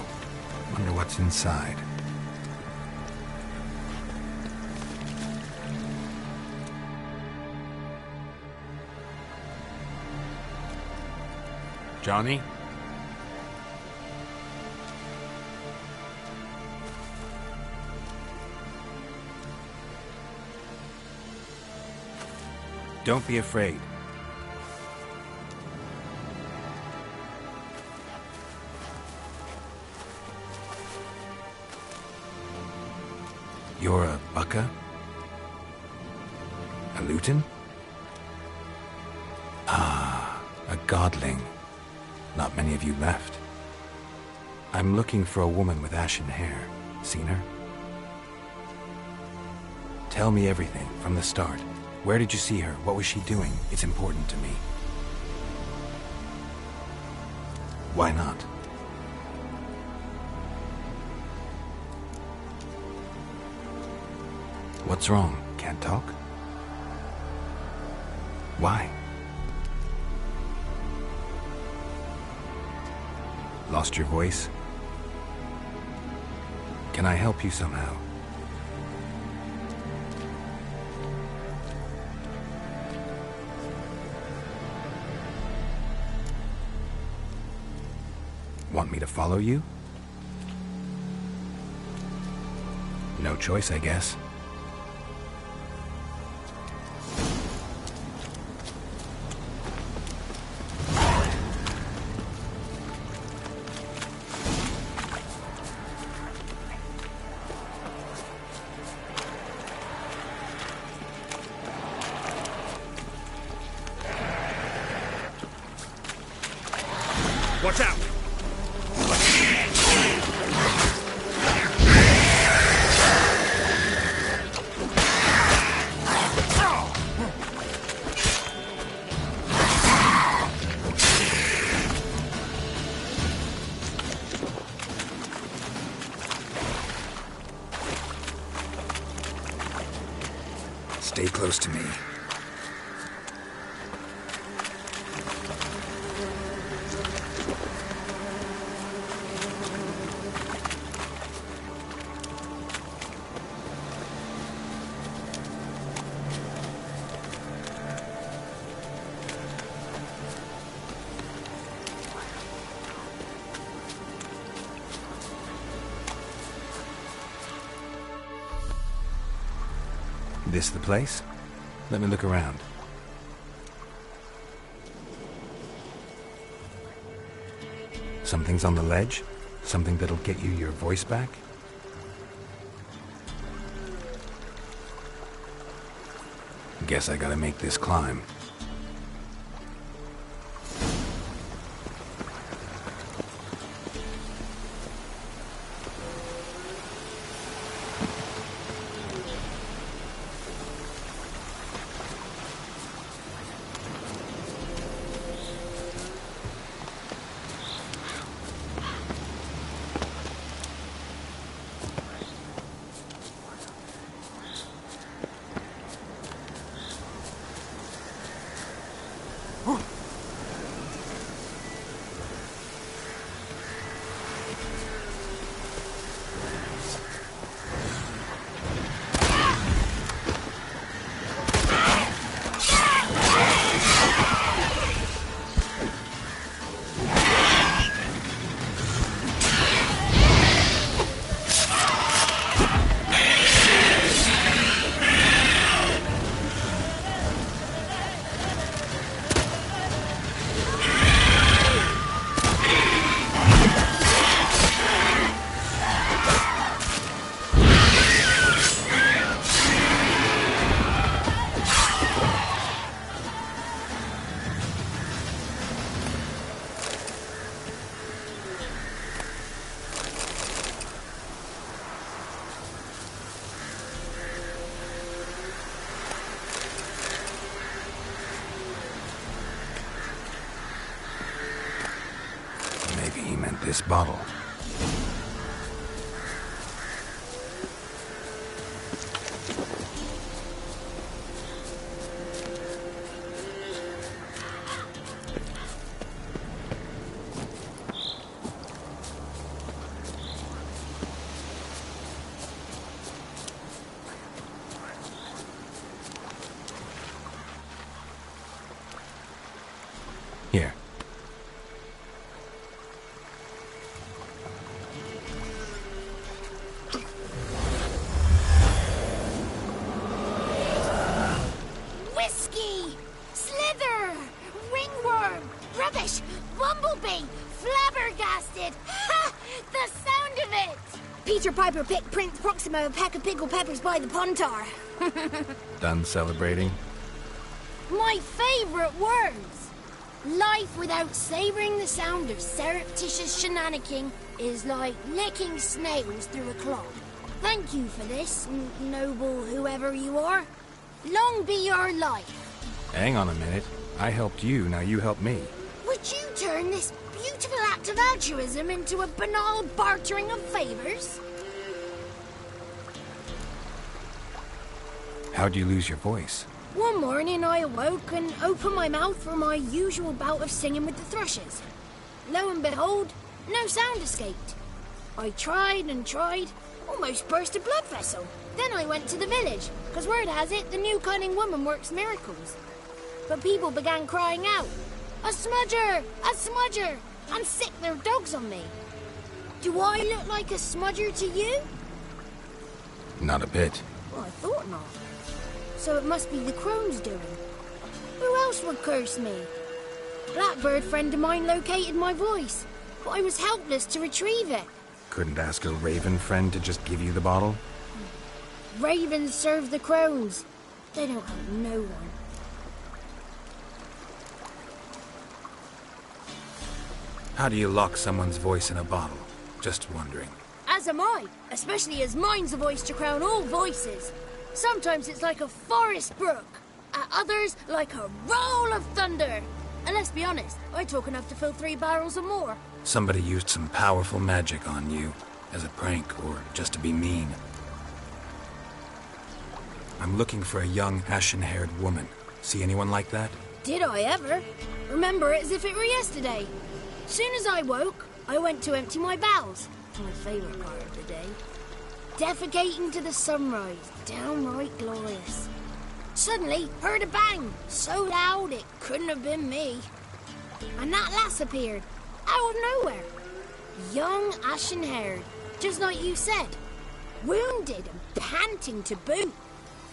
Wonder what's inside. Johnny? Don't be afraid. You're a Bukka? A Luton? Ah, a godling. Not many of you left. I'm looking for a woman with ashen hair. Seen her? Tell me everything, from the start. Where did you see her? What was she doing? It's important to me. Why not? What's wrong? Can't talk? Why? Lost your voice? Can I help you somehow? Want me to follow you? No choice, I guess. Watch out! Stay close to me. This the place? Let me look around. Something's on the ledge? Something that'll get you your voice back? Guess I gotta make this climb. This bottle. Here. Whiskey! Slither! Ringworm! Rubbish! Bumblebee! Flabbergasted! Ha! The sound of it! Peter Piper picked Prince Proximo a pack of pickled peppers by the Pontar. Done celebrating? My favourite words! Life without savouring the sound of surreptitious shenanigans is like licking snails through a clog. Thank you for this, noble whoever you are. Long be your life. Hang on a minute. I helped you, now you help me. Would you turn this beautiful act of altruism into a banal bartering of favours? How'd you lose your voice? One morning I awoke and opened my mouth for my usual bout of singing with the thrushes. Lo and behold, no sound escaped. I tried and tried, almost burst a blood vessel. Then I went to the village, because word has it the new cunning woman works miracles. But people began crying out, "A smudger! A smudger!" and sicked their dogs on me. Do I look like a smudger to you? Not a bit. Well, I thought not. So it must be the crone's doing. Who else would curse me? Blackbird friend of mine located my voice, but I was helpless to retrieve it. Couldn't ask a raven friend to just give you the bottle? Ravens serve the crones. They don't help no one. How do you lock someone's voice in a bottle? Just wondering. As am I, especially as mine's a voice to crown all voices. Sometimes it's like a forest brook, at others like a roll of thunder. And let's be honest, I talk enough to fill 3 barrels or more. Somebody used some powerful magic on you, as a prank or just to be mean. I'm looking for a young, ashen-haired woman. See anyone like that? Did I ever? Remember it as if it were yesterday. Soon as I woke, I went to empty my bowels. My favourite part of the day. Defecating to the sunrise, downright glorious. Suddenly, heard a bang, so loud it couldn't have been me. And that lass appeared, out of nowhere. Young, ashen-haired, just like you said. Wounded and panting to boot.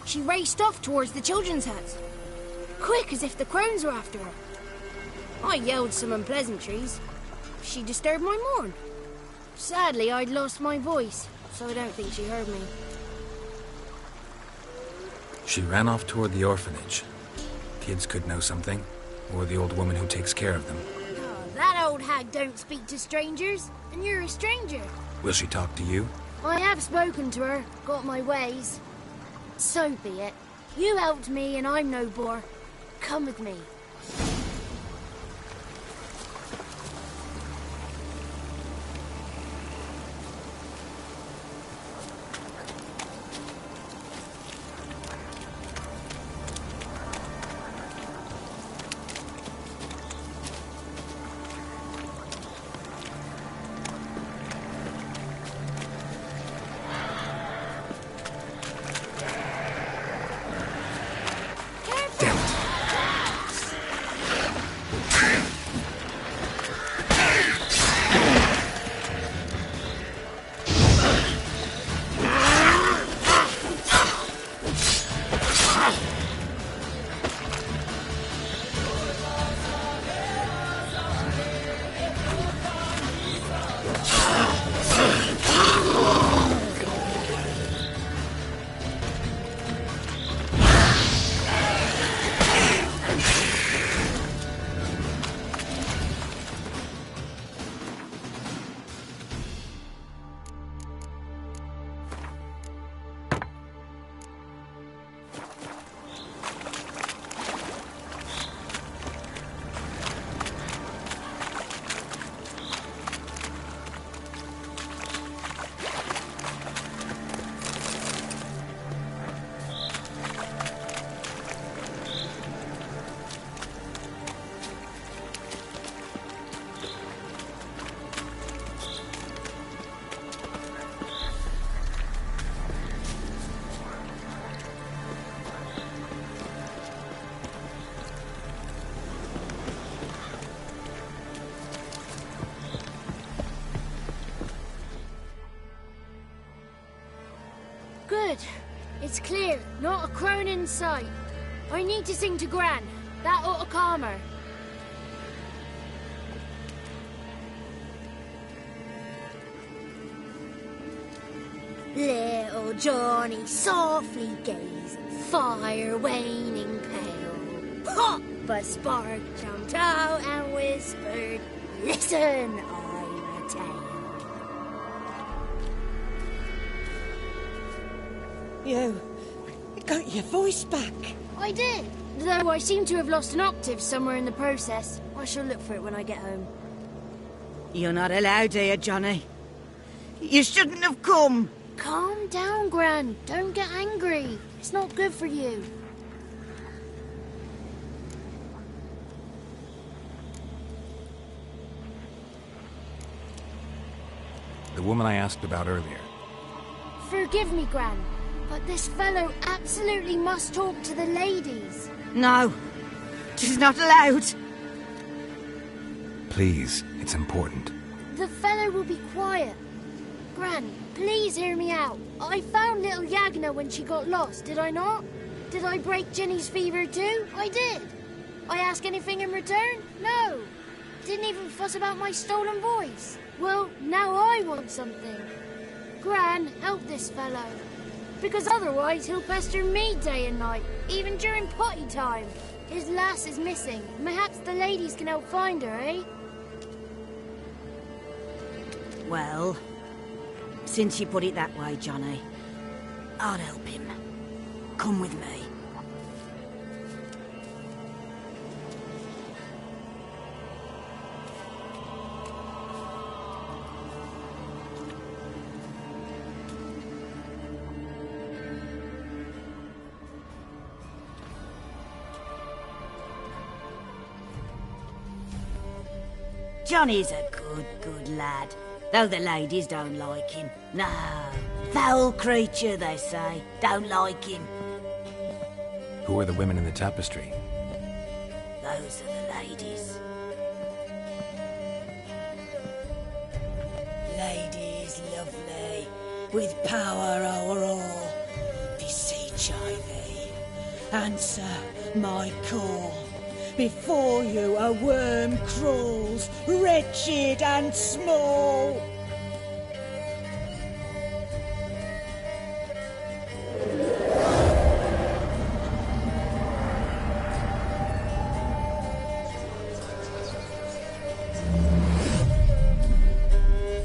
She raced off towards the children's huts. Quick as if the crones were after her. I yelled some unpleasantries. She disturbed my morn. Sadly, I'd lost my voice, so I don't think she heard me. She ran off toward the orphanage. Kids could know something, or the old woman who takes care of them. Oh, that old hag don't speak to strangers, and you're a stranger. Will she talk to you? I have spoken to her, got my ways. So be it. You helped me, and I'm no bore. Come with me. It's clear, not a crone in sight. I need to sing to Gran. That ought to calm her. Little Johnny softly gazed, fire waning pale. Pop! A spark jumped out and whispered, "Listen, I'm a tale." You got your voice back. I did, though I seem to have lost an octave somewhere in the process. I shall look for it when I get home. You're not allowed here, Johnny. You shouldn't have come. Calm down, Gran. Don't get angry. It's not good for you. The woman I asked about earlier. Forgive me, Gran, but this fellow absolutely must talk to the ladies. No, she's not allowed. Please, it's important. The fellow will be quiet. Gran, please hear me out. I found little Yagna when she got lost, did I not? Did I break Jenny's fever too? I did. I ask anything in return? No. Didn't even fuss about my stolen voice. Well, now I want something. Gran, help this fellow. Because otherwise he'll pester me day and night, even during potty time. His lass is missing. Perhaps the ladies can help find her, eh? Well, since you put it that way, Johnny, I'll help him. Come with me. Johnny's a good lad, though the ladies don't like him. No, foul creature, they say. Don't like him. Who are the women in the tapestry? Those are the ladies. Ladies lovely, with power o'er all. Beseech I thee, answer my call. Before you a worm crawls, wretched and small.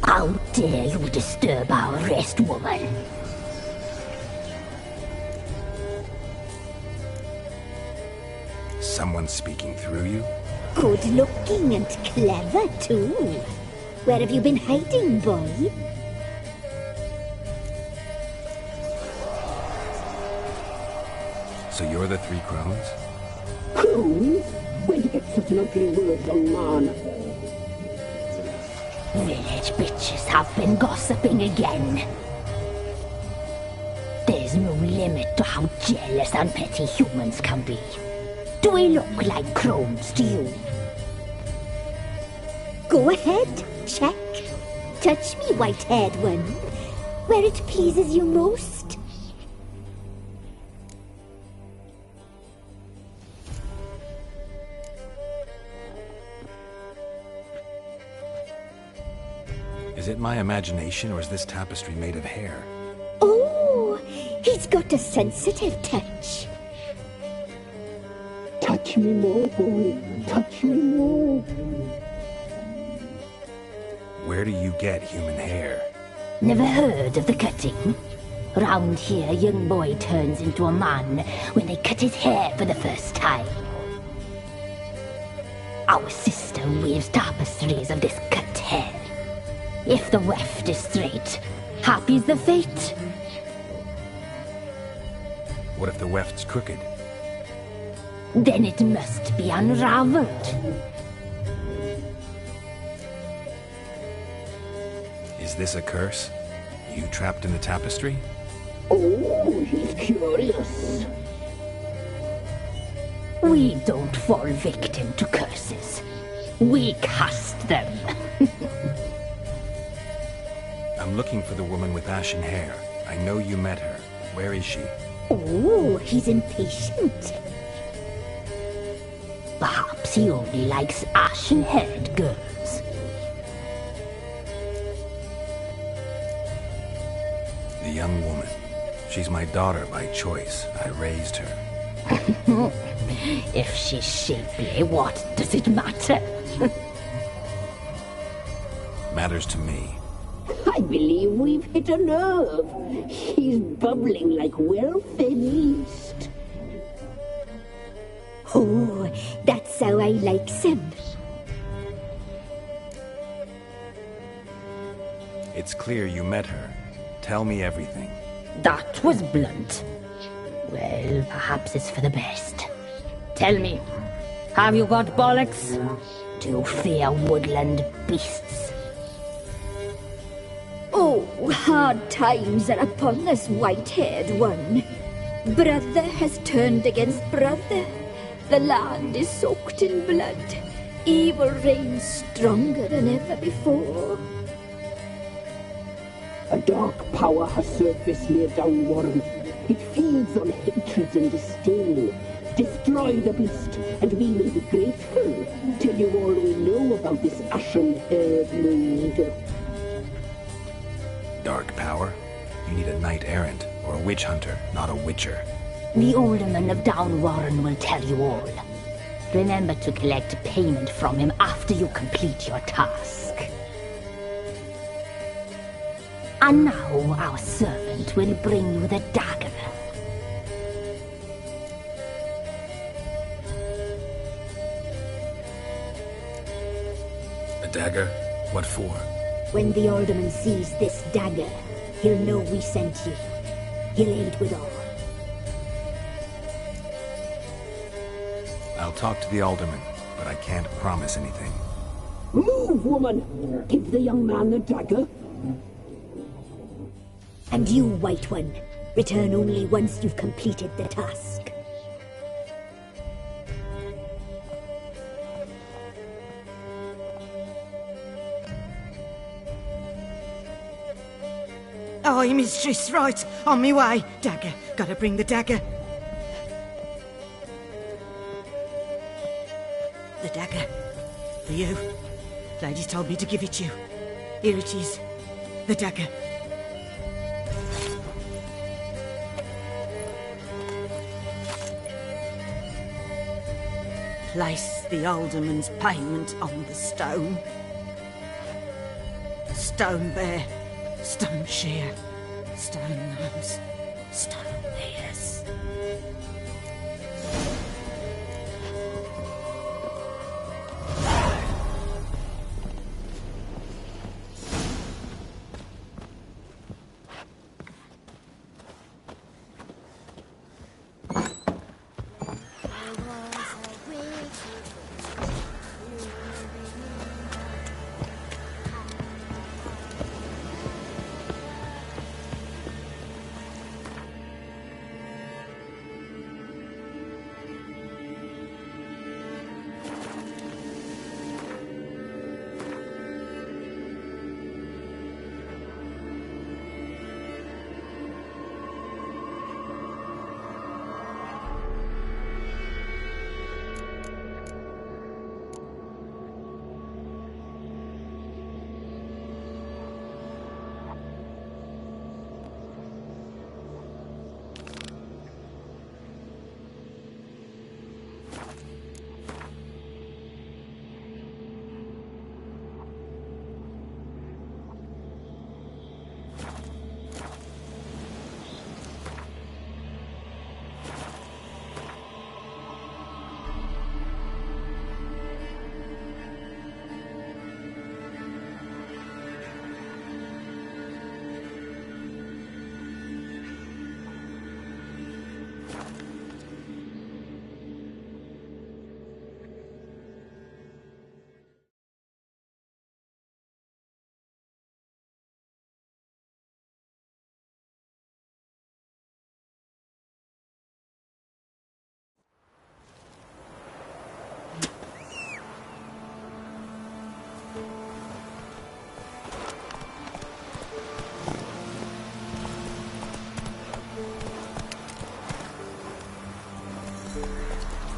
How dare you disturb our rest, woman? Someone speaking through you? Good looking and clever, too. Where have you been hiding, boy? So you're the three crones? Crones? Where'd you get such an ugly word, young man? Village bitches have been gossiping again. There's no limit to how jealous and petty humans can be. Do we look like crones to you? Go ahead, check. Touch me, white-haired one, where it pleases you most. Is it my imagination, or is this tapestry made of hair? Oh, he's got a sensitive touch. Touch me more, boy. Touch me more. Where do you get human hair? Never heard of the cutting? Round here, a young boy turns into a man when they cut his hair for the first time. Our sister weaves tapestries of this cut hair. If the weft is straight, happy's the fate. What if the weft's crooked? Then it must be unraveled. Is this a curse? You trapped in the tapestry? Oh, he's curious. We don't fall victim to curses. We cast them. I'm looking for the woman with ashen hair. I know you met her. Where is she? Oh, he's impatient. Perhaps he only likes ashen-haired girls. The young woman. She's my daughter by choice. I raised her. If she's shapely, what does it matter? Matters to me. I believe we've hit a nerve. He's bubbling like well-fed yeast. Oh, that's how I likes him. It's clear you met her. Tell me everything. That was blunt. Well, perhaps it's for the best. Tell me, have you got bollocks? Do you fear woodland beasts? Oh, hard times are upon us, white-haired one. Brother has turned against brother. The land is soaked in blood. Evil reigns stronger than ever before. A dark power has surfaced near Downwarren. It feeds on hatred and disdain. Destroy the beast, and we will be grateful. Tell you all we know about this ashen-haired maid. Dark power? You need a knight-errant or a witch hunter, not a witcher. The alderman of Downwarren will tell you all. Remember to collect payment from him after you complete your task. And now our servant will bring you the dagger. A dagger? What for? When the alderman sees this dagger, he'll know we sent you. He'll aid with all. I'll talk to the alderman, but I can't promise anything. Move, woman! Give the young man the dagger. And you, White One, return only once you've completed the task. Aye, mistress, right. On me way. Dagger. Gotta bring the dagger. The dagger. For you. Ladies told me to give it you. Here it is. The dagger. Place the alderman's payment on the stone. Stone bear, stone shear, stone nose, stone ears.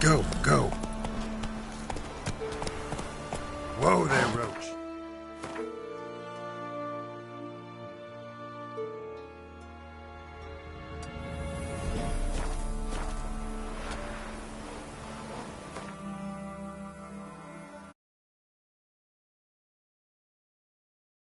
Go, go. Whoa there, Rogue.